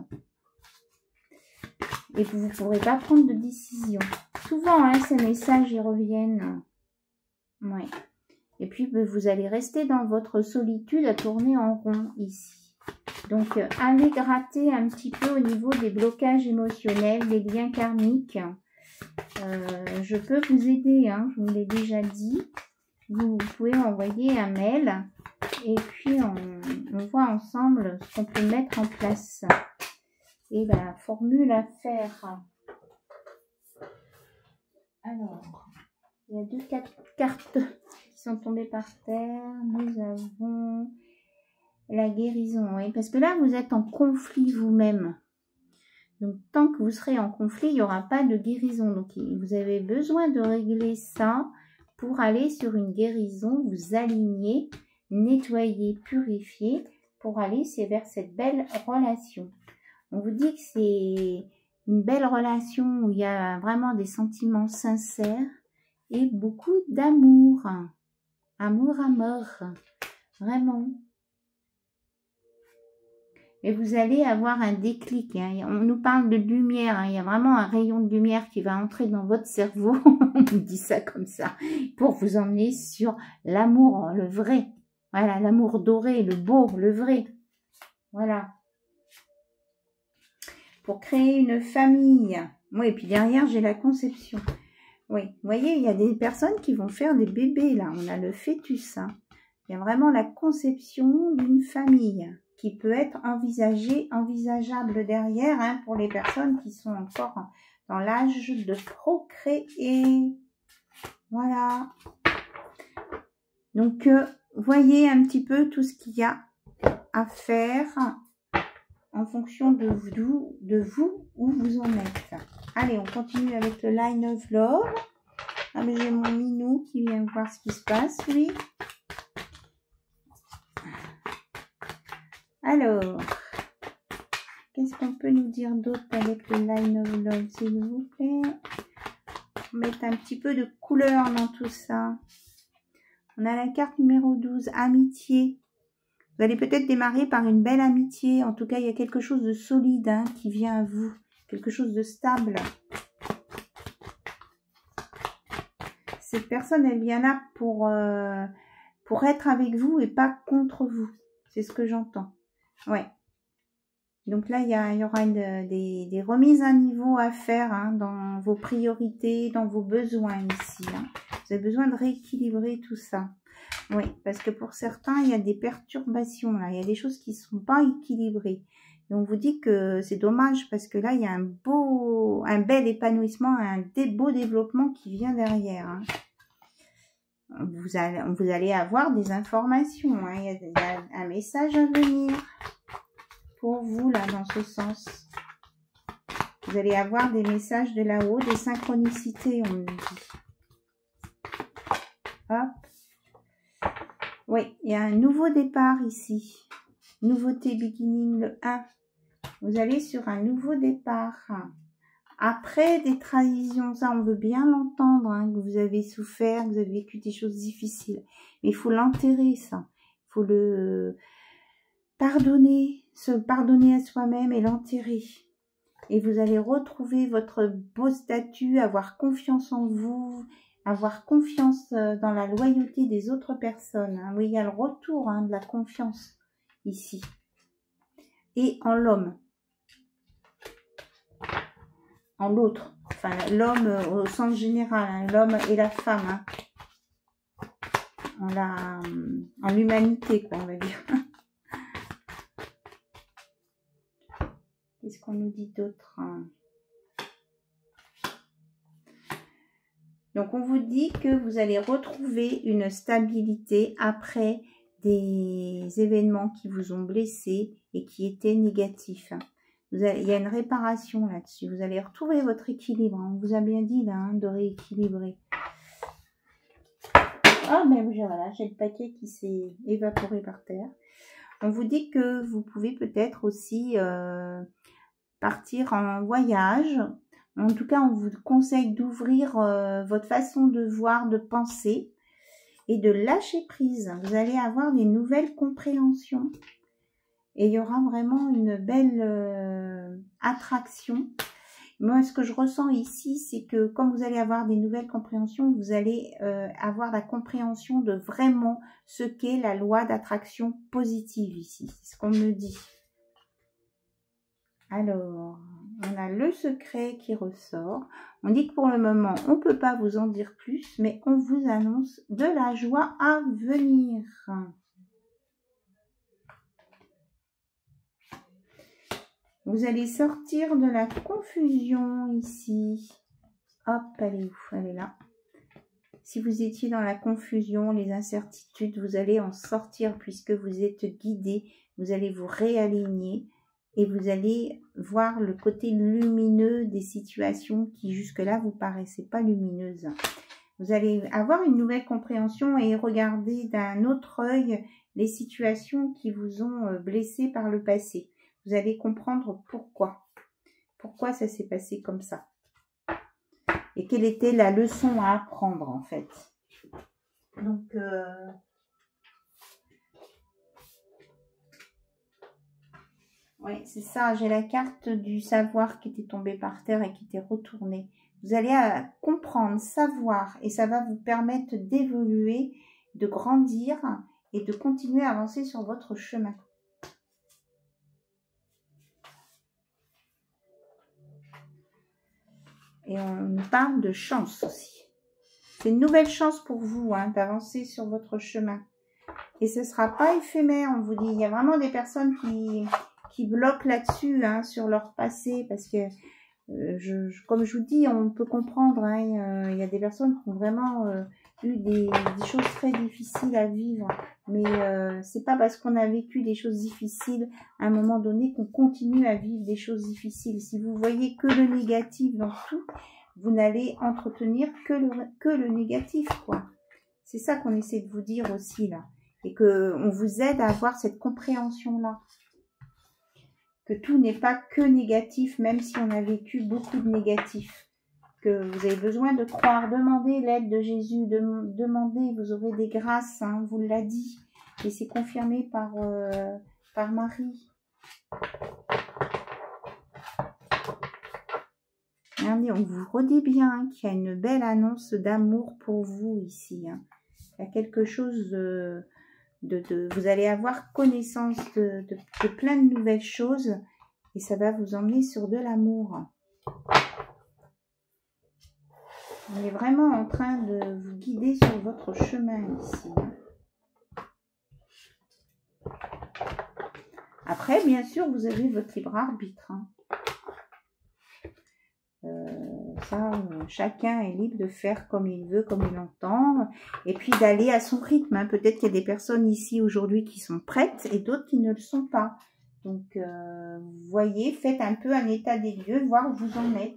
Et vous ne pourrez pas prendre de décision. Souvent, hein, ces messages, ils reviennent. Ouais. Et puis, vous allez rester dans votre solitude à tourner en rond ici. Donc, allez gratter un petit peu au niveau des blocages émotionnels, des liens karmiques. Je peux vous aider, hein, je vous l'ai déjà dit. Vous pouvez envoyer un mail et puis on voit ensemble ce qu'on peut mettre en place. Et la formule à faire. Alors, il y a 2 cartes qui sont tombées par terre. Nous avons la guérison. Oui, parce que là, vous êtes en conflit vous-même. Donc, tant que vous serez en conflit, il n'y aura pas de guérison. Donc, vous avez besoin de régler ça pour aller sur une guérison, vous aligner, nettoyer, purifier pour aller vers cette belle relation. On vous dit que c'est une belle relation où il y a vraiment des sentiments sincères et beaucoup d'amour. Amour à mort. Vraiment. Et vous allez avoir un déclic. Hein. On nous parle de lumière. Hein. Il y a vraiment un rayon de lumière qui va entrer dans votre cerveau. On nous dit ça comme ça. Pour vous emmener sur l'amour, le vrai. Voilà, l'amour doré, le beau, le vrai. Voilà. Pour créer une famille. Oui, et puis derrière, j'ai la conception. Oui, vous voyez, il y a des personnes qui vont faire des bébés, là. On a le fœtus. Hein. Il y a vraiment la conception d'une famille qui peut être envisageable derrière, hein, pour les personnes qui sont encore dans l'âge de procréer. Voilà. Donc, voyez un petit peu tout ce qu'il y a à faire en fonction de vous, où vous en êtes. Allez, on continue avec le Line of Love. Ah, mais j'ai mon minou qui vient voir ce qui se passe, lui. Alors, qu'est-ce qu'on peut nous dire d'autre avec le Line of Love, s'il vous plaît? On va mettre un petit peu de couleur dans tout ça. On a la carte numéro 12, amitié. Vous allez peut-être démarrer par une belle amitié. En tout cas, il y a quelque chose de solide, hein, qui vient à vous. Quelque chose de stable. Cette personne, elle vient là pour être avec vous et pas contre vous. C'est ce que j'entends. Ouais. Donc là, il y aura des remises à niveau à faire, hein, dans vos priorités, dans vos besoins ici. Hein. Vous avez besoin de rééquilibrer tout ça. Oui, parce que pour certains, il y a des perturbations là. Il y a des choses qui ne sont pas équilibrées. Et on vous dit que c'est dommage parce que là, il y a un bel épanouissement, un beau développement qui vient derrière. Hein. Vous allez avoir des informations. Hein. Il y a un message à venir pour vous, là, dans ce sens. Vous allez avoir des messages de là-haut, des synchronicités, on me dit. Hop. Oui, il y a un nouveau départ ici. Nouveauté beginning, le 1. Vous allez sur un nouveau départ. Après des trahisons, ça on veut bien l'entendre, hein, que vous avez souffert, que vous avez vécu des choses difficiles. Mais il faut l'enterrer, ça. Il faut le pardonner, se pardonner à soi-même et l'enterrer. Et vous allez retrouver votre beau statut, avoir confiance en vous, avoir confiance dans la loyauté des autres personnes. Hein. Oui, il y a le retour hein, de la confiance ici. Et en l'homme. En l'autre, enfin l'homme au sens général, hein, l'homme et la femme, hein, en l'humanité, quoi, on va dire. Qu'est-ce qu'on nous dit d'autre hein? Donc on vous dit que vous allez retrouver une stabilité après des événements qui vous ont blessé et qui étaient négatifs. Hein. Il y a une réparation là-dessus. Vous allez retrouver votre équilibre. On vous a bien dit là, hein, de rééquilibrer. Ah, mais voilà, j'ai le paquet qui s'est évaporé par terre. On vous dit que vous pouvez peut-être aussi partir en voyage. En tout cas, on vous conseille d'ouvrir votre façon de voir, de penser et de lâcher prise. Vous allez avoir des nouvelles compréhensions. Et il y aura vraiment une belle attraction. Moi, ce que je ressens ici, c'est que comme vous allez avoir des nouvelles compréhensions, vous allez avoir la compréhension de vraiment ce qu'est la loi d'attraction positive ici. C'est ce qu'on me dit. Alors, on a le secret qui ressort. On dit que pour le moment, on ne peut pas vous en dire plus, mais on vous annonce de la joie à venir. Vous allez sortir de la confusion ici. Hop, elle est où? Elle est là. Si vous étiez dans la confusion, les incertitudes, vous allez en sortir puisque vous êtes guidé. Vous allez vous réaligner et vous allez voir le côté lumineux des situations qui jusque-là vous paraissaient pas lumineuses. Vous allez avoir une nouvelle compréhension et regarder d'un autre œil les situations qui vous ont blessé par le passé. Vous allez comprendre pourquoi. Pourquoi ça s'est passé comme ça. Et quelle était la leçon à apprendre en fait. Donc, oui, c'est ça. J'ai la carte du savoir qui était tombée par terre et qui était retournée. Vous allez comprendre, savoir et ça va vous permettre d'évoluer, de grandir et de continuer à avancer sur votre chemin. Et on nous parle de chance aussi. C'est une nouvelle chance pour vous hein, d'avancer sur votre chemin. Et ce ne sera pas éphémère, on vous dit. Il y a vraiment des personnes qui bloquent là-dessus, hein, sur leur passé. Parce que, comme je vous dis, on peut comprendre. Hein, il y a des personnes qui ont vraiment eu des choses très difficiles à vivre. Mais c'est pas parce qu'on a vécu des choses difficiles à un moment donné qu'on continue à vivre des choses difficiles. Si vous voyez que le négatif dans tout, vous n'allez entretenir que le négatif, quoi. C'est ça qu'on essaie de vous dire aussi, là. Et qu'on vous aide à avoir cette compréhension-là. Que tout n'est pas que négatif, même si on a vécu beaucoup de négatifs. Que vous avez besoin de croire, demandez l'aide de Jésus, demandez, vous aurez des grâces, hein, on vous l'a dit. Et c'est confirmé par Marie. Regardez, on vous redit bien hein, qu'il y a une belle annonce d'amour pour vous ici. Hein. Il y a quelque chose vous allez avoir connaissance de plein de nouvelles choses et ça va vous emmener sur de l'amour. On est vraiment en train de vous guider sur votre chemin ici. Après, bien sûr, vous avez votre libre arbitre. Hein. Chacun est libre de faire comme il veut, comme il entend, et puis d'aller à son rythme. Hein. Peut-être qu'il y a des personnes ici aujourd'hui qui sont prêtes et d'autres qui ne le sont pas. Donc, vous voyez, faites un peu un état des lieux, voir où vous en êtes.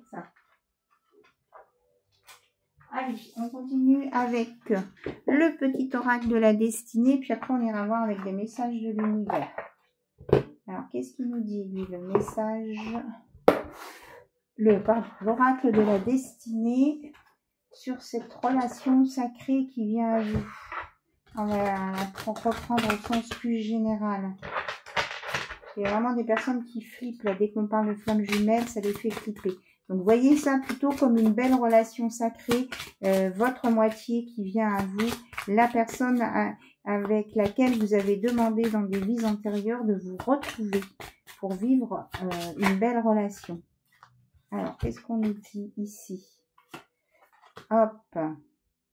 Allez, on continue avec le petit oracle de la destinée, puis après on ira voir avec des messages de l'univers. Alors, qu'est-ce qu'il nous dit, lui, le message, l'oracle de la destinée sur cette relation sacrée qui vient à vous? On va reprendre au sens plus général. Il y a vraiment des personnes qui flippent, là, dès qu'on parle de flammes jumelles, ça les fait flipper. Donc, voyez ça plutôt comme une belle relation sacrée, votre moitié qui vient à vous, la personne avec laquelle vous avez demandé dans des vies antérieures de vous retrouver pour vivre une belle relation. Alors, qu'est-ce qu'on nous dit ici? Hop,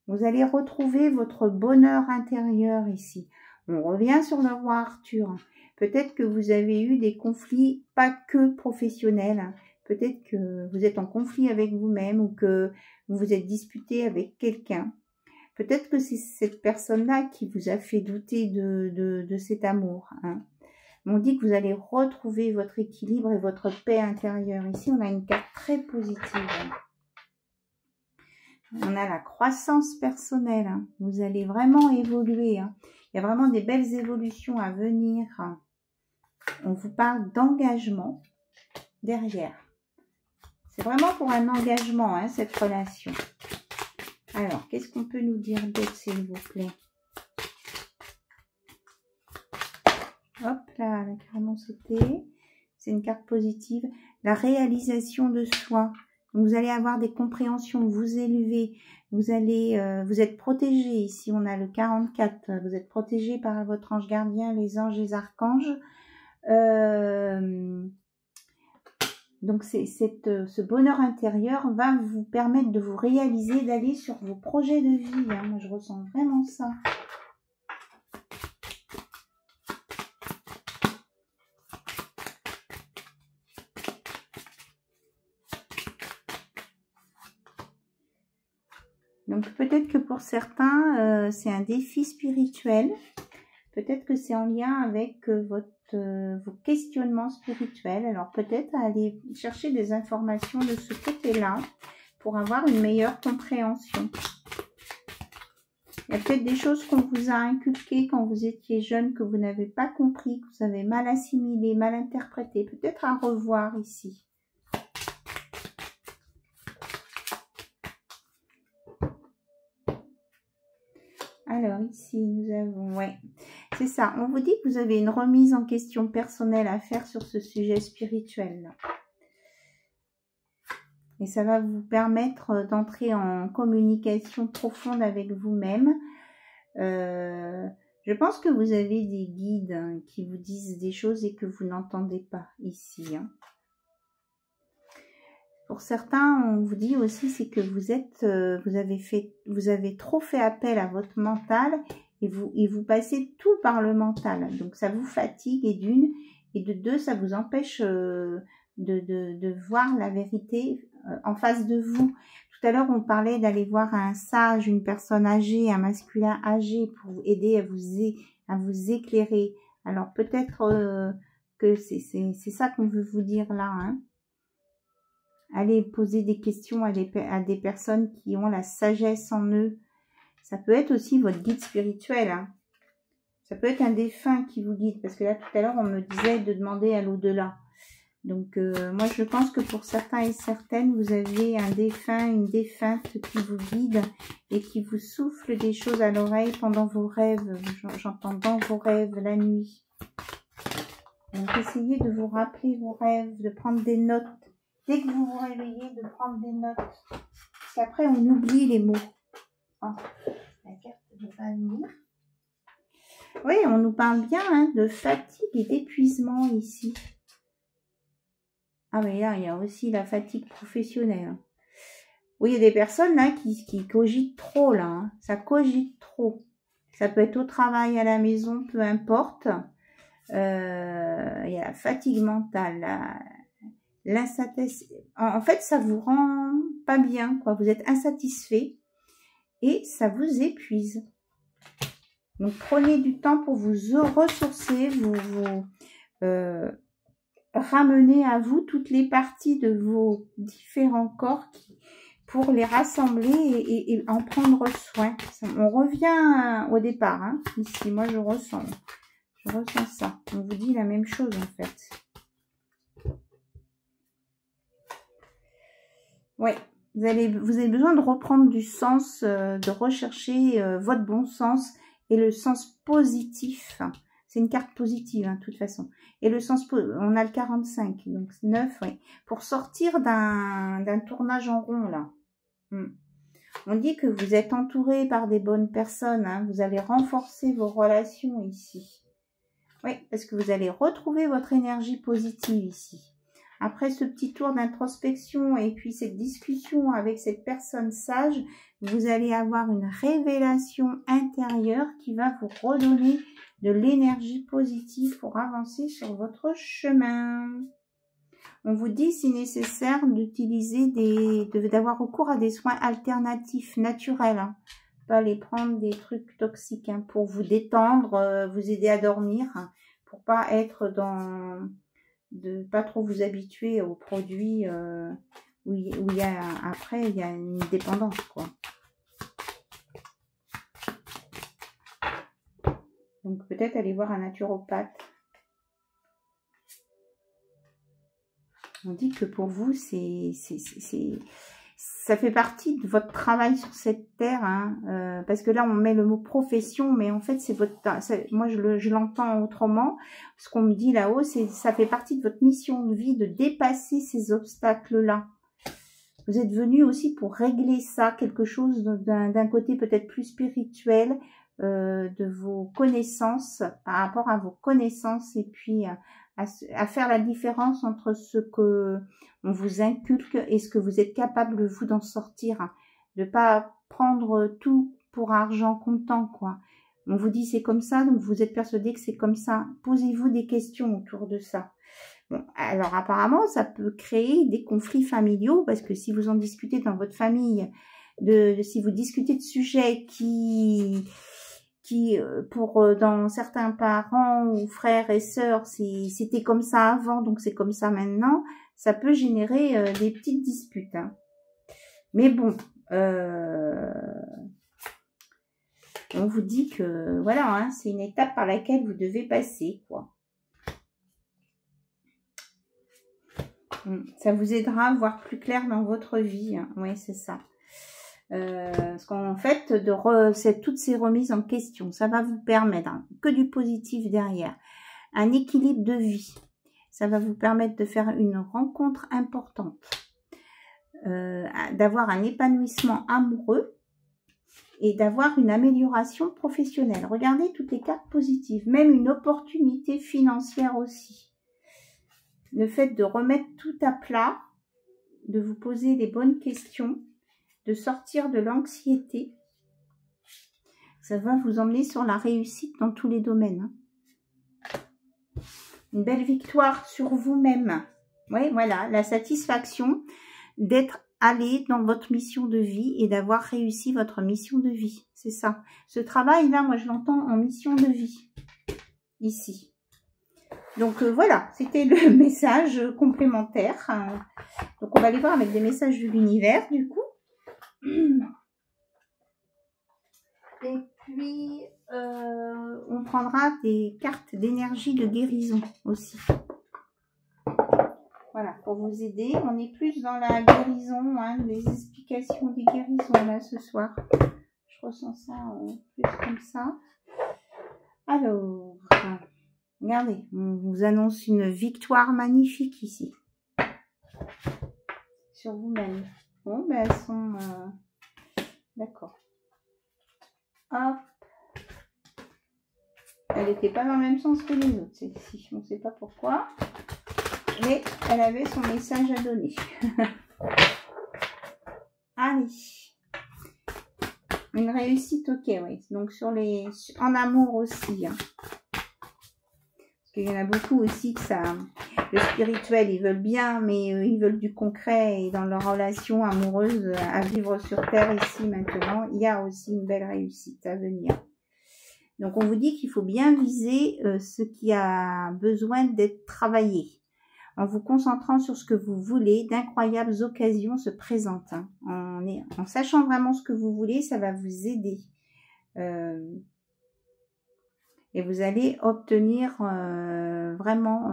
vous allez retrouver votre bonheur intérieur ici. On revient sur le roi Arthur. Peut-être que vous avez eu des conflits, pas que professionnels. Peut-être que vous êtes en conflit avec vous-même ou que vous vous êtes disputé avec quelqu'un. Peut-être que c'est cette personne-là qui vous a fait douter de cet amour. Hein. On dit que vous allez retrouver votre équilibre et votre paix intérieure. Ici, on a une carte très positive. On a la croissance personnelle. Hein. Vous allez vraiment évoluer. Hein. Il y a vraiment des belles évolutions à venir. On vous parle d'engagement derrière. C'est vraiment pour un engagement, hein, cette relation. Alors, qu'est-ce qu'on peut nous dire d'autre, s'il vous plaît? Hop là, la carte non sautée. C'est une carte positive. La réalisation de soi. Donc, vous allez avoir des compréhensions, vous élevez. Vous allez, vous êtes protégé. Ici, on a le 44. Vous êtes protégé par votre ange gardien, les anges, les archanges. Donc, ce bonheur intérieur va vous permettre de vous réaliser, d'aller sur vos projets de vie. Hein. Moi, je ressens vraiment ça. Donc, peut-être que pour certains, c'est un défi spirituel. Peut-être que c'est en lien avec vos questionnements spirituels. Alors, peut-être aller chercher des informations de ce côté-là pour avoir une meilleure compréhension. Il y a peut-être des choses qu'on vous a inculquées quand vous étiez jeune, que vous n'avez pas compris, que vous avez mal assimilé, mal interprété. Peut-être à revoir ici. Alors ici, nous avons, ouais, c'est ça. On vous dit que vous avez une remise en question personnelle à faire sur ce sujet spirituel. Et ça va vous permettre d'entrer en communication profonde avec vous-même. Je pense que vous avez des guides qui vous disent des choses et que vous n'entendez pas ici. Hein. Pour certains, on vous dit aussi c'est que vous avez trop fait appel à votre mental et vous passez tout par le mental. Donc ça vous fatigue et d'une, et de deux, ça vous empêche de voir la vérité en face de vous. Tout à l'heure, on parlait d'aller voir un sage, une personne âgée, un masculin âgé pour vous aider à vous éclairer. Alors peut-être que c'est ça qu'on veut vous dire là, hein. Allez poser des questions à des personnes qui ont la sagesse en eux. Ça peut être aussi votre guide spirituel. Hein. Ça peut être un défunt qui vous guide. Parce que là, tout à l'heure, on me disait de demander à l'au-delà. Donc, moi, je pense que pour certains et certaines, vous avez un défunt, une défunte qui vous guide et qui vous souffle des choses à l'oreille pendant vos rêves. J'entends dans vos rêves la nuit. Donc, essayez de vous rappeler vos rêves, de prendre des notes. Dès que vous vous réveillez, de prendre des notes. Parce qu'après, on oublie les mots. Oh, la carte ne va pas venir. Oui, on nous parle bien hein, de fatigue et d'épuisement ici. Ah, mais là, il y a aussi la fatigue professionnelle. Oui, il y a des personnes là qui cogitent trop, là. Hein. Ça cogite trop. Ça peut être au travail, à la maison, peu importe. Il y a la fatigue mentale, l'insatisfaction. En fait, ça vous rend pas bien, quoi. Vous êtes insatisfait et ça vous épuise. Donc, prenez du temps pour vous ressourcer, vous ramener à vous toutes les parties de vos différents corps pour les rassembler et en prendre soin. On revient au départ, hein. Ici, moi, je ressens ça. On vous dit la même chose, en fait. Ouais, vous avez besoin de reprendre du sens, de rechercher votre bon sens et le sens positif. C'est une carte positive, hein, de toute façon. Et le sens, on a le 45, donc 9, oui. Pour sortir d'un tournage en rond, là. On dit que vous êtes entouré par des bonnes personnes, hein. Vous allez renforcer vos relations ici. Oui, parce que vous allez retrouver votre énergie positive ici. Après ce petit tour d'introspection et puis cette discussion avec cette personne sage, vous allez avoir une révélation intérieure qui va vous redonner de l'énergie positive pour avancer sur votre chemin. On vous dit, si nécessaire, d'utiliser d'avoir recours à des soins alternatifs, naturels. Hein. Pas aller prendre des trucs toxiques, hein, pour vous détendre, vous aider à dormir, hein, pour pas être de pas trop vous habituer aux produits où il y a après il y a une dépendance, quoi. Donc peut-être aller voir un naturopathe. On dit que pour vous, ça fait partie de votre travail sur cette terre, hein, parce que là, on met le mot profession, mais en fait, c'est votre... moi, je l'entends autrement. Ce qu'on me dit là-haut, ça fait partie de votre mission de vie de dépasser ces obstacles-là. Vous êtes venu aussi pour régler ça, quelque chose d'un côté peut-être plus spirituel, de vos connaissances, par rapport à vos connaissances, et puis à faire la différence entre ce que on vous inculque et ce que vous êtes capable, vous, d'en sortir. De pas prendre tout pour argent comptant, quoi. On vous dit c'est comme ça, donc vous êtes persuadé que c'est comme ça. Posez-vous des questions autour de ça. Bon, alors apparemment, ça peut créer des conflits familiaux, parce que si vous en discutez dans votre famille, si vous discutez de sujets qui dans certains parents ou frères et sœurs, c'était comme ça avant, donc c'est comme ça maintenant, ça peut générer des petites disputes, hein. Mais bon, on vous dit que, voilà, hein, c'est une étape par laquelle vous devez passer, quoi. Ça vous aidera à voir plus clair dans votre vie, hein. Oui, c'est ça. Parce qu'en fait, toutes ces remises en question, ça va vous permettre, hein, que du positif derrière, un équilibre de vie. Ça va vous permettre de faire une rencontre importante, d'avoir un épanouissement amoureux et d'avoir une amélioration professionnelle. Regardez toutes les cartes positives, même une opportunité financière aussi. Le fait de remettre tout à plat, de vous poser les bonnes questions, de sortir de l'anxiété, ça va vous emmener sur la réussite dans tous les domaines, hein. Une belle victoire sur vous-même. Oui, voilà, la satisfaction d'être allé dans votre mission de vie et d'avoir réussi votre mission de vie. C'est ça. Ce travail-là, moi, je l'entends en mission de vie, ici. Donc, voilà, c'était le message complémentaire. Donc, on va aller voir avec des messages de l'univers, du coup. Et puis, on prendra des cartes d'énergie de guérison aussi. Voilà, pour vous aider. On est plus dans la guérison, hein, les explications des guérisons là ce soir. Je ressens ça plus comme ça. Alors, regardez, on vous annonce une victoire magnifique ici. Sur vous-même. Bon, ben elles sont... D'accord. Hop. Elle n'était pas dans le même sens que les autres, celle-ci. On ne sait pas pourquoi. Mais elle avait son message à donner. Allez. Une réussite, ok, oui. Donc en amour aussi. Hein. Il y en a beaucoup aussi que ça... Le spirituel, ils veulent bien, mais ils veulent du concret. Et dans leur relation amoureuse, à vivre sur Terre, ici, maintenant, il y a aussi une belle réussite à venir. Donc, on vous dit qu'il faut bien viser ce qui a besoin d'être travaillé. En vous concentrant sur ce que vous voulez, d'incroyables occasions se présentent. Hein. En sachant vraiment ce que vous voulez, ça va vous aider. Et vous allez obtenir vraiment,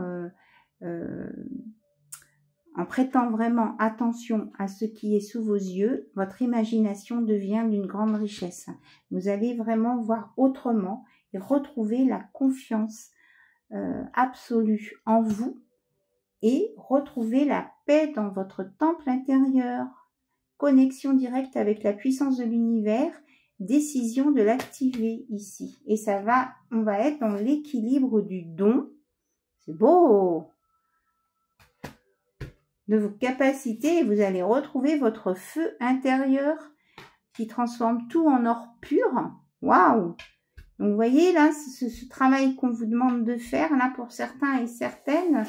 en prêtant vraiment attention à ce qui est sous vos yeux, votre imagination devient d'une grande richesse. Vous allez vraiment voir autrement et retrouver la confiance absolue en vous et retrouver la paix dans votre temple intérieur. Connexion directe avec la puissance de l'univers. Décision de l'activer ici. Et ça va, on va être dans l'équilibre du don. C'est beau! De vos capacités, vous allez retrouver votre feu intérieur qui transforme tout en or pur. Waouh! Donc, vous voyez, là, ce travail qu'on vous demande de faire, là, pour certains et certaines,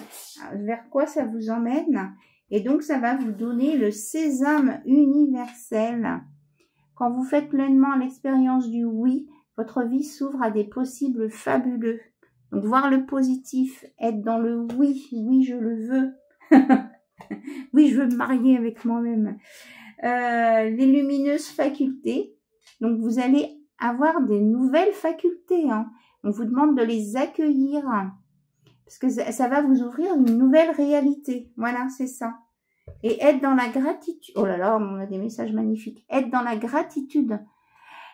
vers quoi ça vous emmène? Et donc, ça va vous donner le sésame universel. Quand vous faites pleinement l'expérience du oui, votre vie s'ouvre à des possibles fabuleux. Donc, voir le positif, être dans le oui, oui, je le veux. Oui, je veux me marier avec moi-même. Les lumineuses facultés. Donc, vous allez avoir des nouvelles facultés. Hein. On vous demande de les accueillir. Parce que ça va vous ouvrir une nouvelle réalité. Voilà, c'est ça. Et être dans la gratitude. Oh là là, on a des messages magnifiques. Être dans la gratitude.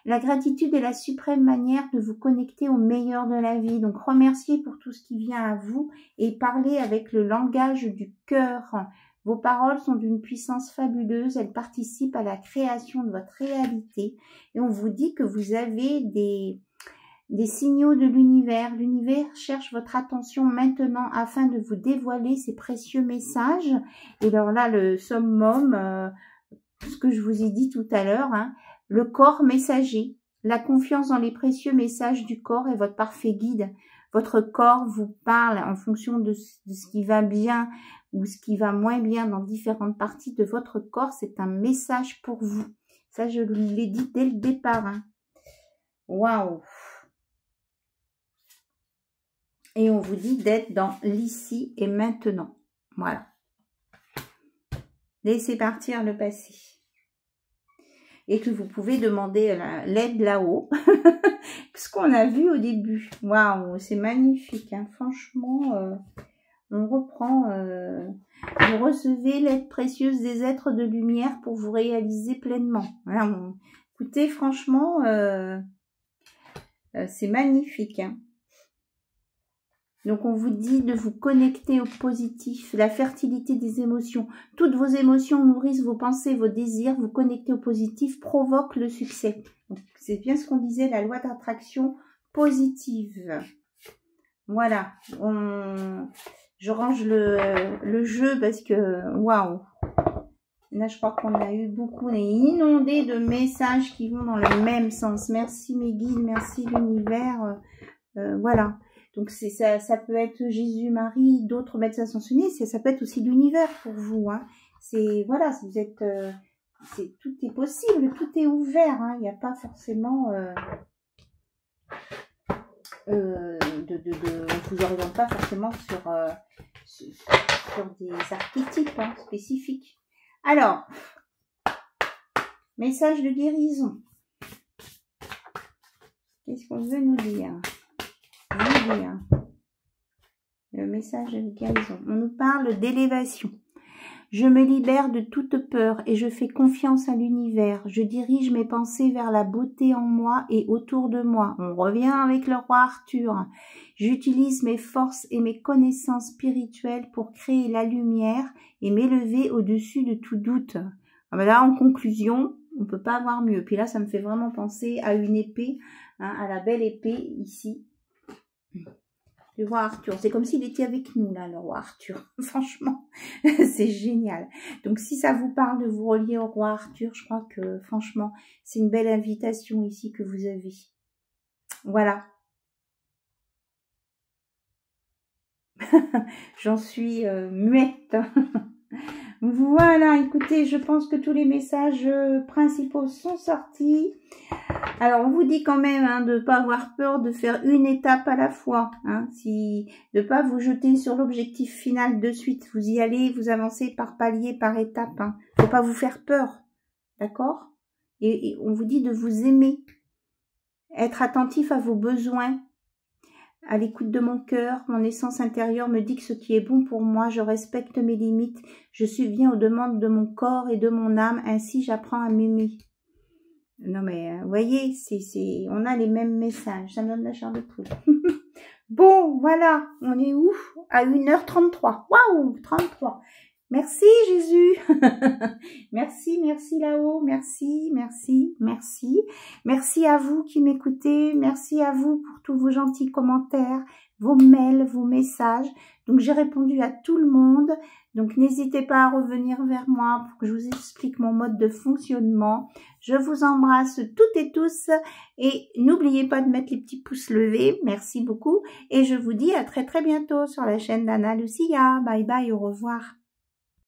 La gratitude est la suprême manière de vous connecter au meilleur de la vie. Donc, remerciez pour tout ce qui vient à vous et parlez avec le langage du cœur. Vos paroles sont d'une puissance fabuleuse. Elles participent à la création de votre réalité. Et on vous dit que vous avez des signaux de l'univers. L'univers cherche votre attention maintenant afin de vous dévoiler ces précieux messages. Et alors là, le summum, ce que je vous ai dit tout à l'heure, hein, le corps messager, la confiance dans les précieux messages du corps est votre parfait guide. Votre corps vous parle en fonction de ce qui va bien ou ce qui va moins bien dans différentes parties de votre corps. C'est un message pour vous. Ça, je l'ai dit dès le départ. Hein. Waouh! Et on vous dit d'être dans l'ici et maintenant. Voilà. Laissez partir le passé. Et que vous pouvez demander l'aide là-haut. Ce qu'on a vu au début. Waouh, c'est magnifique. Hein. Franchement, on reprend. Vous recevez l'aide précieuse des êtres de lumière pour vous réaliser pleinement. Voilà, écoutez, franchement, c'est magnifique. Hein. Donc, on vous dit de vous connecter au positif, la fertilité des émotions. Toutes vos émotions nourrissent vos pensées, vos désirs. Vous connecter au positif provoque le succès. C'est bien ce qu'on disait, la loi d'attraction positive. Voilà. Je range le jeu parce que, waouh. Là, je crois qu'on a eu beaucoup, on est inondé de messages qui vont dans le même sens. Merci mes guides, merci l'univers. Voilà. Donc, ça peut être Jésus, Marie, d'autres maîtres ascensionnés. Ça peut être aussi l'univers pour vous. Hein. Voilà, vous êtes, tout est possible, tout est ouvert. Hein. Il n'y a pas forcément, on ne vous oriente pas forcément sur des archétypes hein, spécifiques. Alors, message de guérison. Qu'est-ce qu'on veut nous dire? Le message de guérison. On nous parle d'élévation. Je me libère de toute peur et je fais confiance à l'univers. Je dirige mes pensées vers la beauté en moi et autour de moi. On revient avec le roi Arthur. J'utilise mes forces et mes connaissances spirituelles pour créer la lumière et m'élever au-dessus de tout doute. Ah ben là, en conclusion, on ne peut pas avoir mieux. Puis là, ça me fait vraiment penser à une épée, hein, à la belle épée ici. Le roi Arthur, c'est comme s'il était avec nous là, le roi Arthur. Franchement, c'est génial. Donc si ça vous parle de vous relier au roi Arthur, je crois que franchement, c'est une belle invitation ici que vous avez. Voilà. J'en suis muette. Voilà, écoutez, je pense que tous les messages principaux sont sortis. Alors, on vous dit quand même hein, de ne pas avoir peur de faire une étape à la fois. Hein, de ne pas vous jeter sur l'objectif final de suite. Vous y allez, vous avancez par palier, par étape. Hein. Faut pas vous faire peur. D'accord ? Et on vous dit de vous aimer. Être attentif à vos besoins. À l'écoute de mon cœur, mon essence intérieure me dit que ce qui est bon pour moi, je respecte mes limites, je subviens aux demandes de mon corps et de mon âme, ainsi j'apprends à m'aimer. Non mais, vous voyez, on a les mêmes messages, ça me donne la chair de poule. Bon, voilà, on est où? À 1h33. Waouh, 33. Merci Jésus. Merci, merci là-haut. Merci, merci, merci. Merci à vous qui m'écoutez. Merci à vous pour tous vos gentils commentaires, vos mails, vos messages. Donc j'ai répondu à tout le monde. Donc n'hésitez pas à revenir vers moi pour que je vous explique mon mode de fonctionnement. Je vous embrasse toutes et tous. Et n'oubliez pas de mettre les petits pouces levés. Merci beaucoup. Et je vous dis à très très bientôt sur la chaîne d'Anna Lucia. Bye bye, au revoir.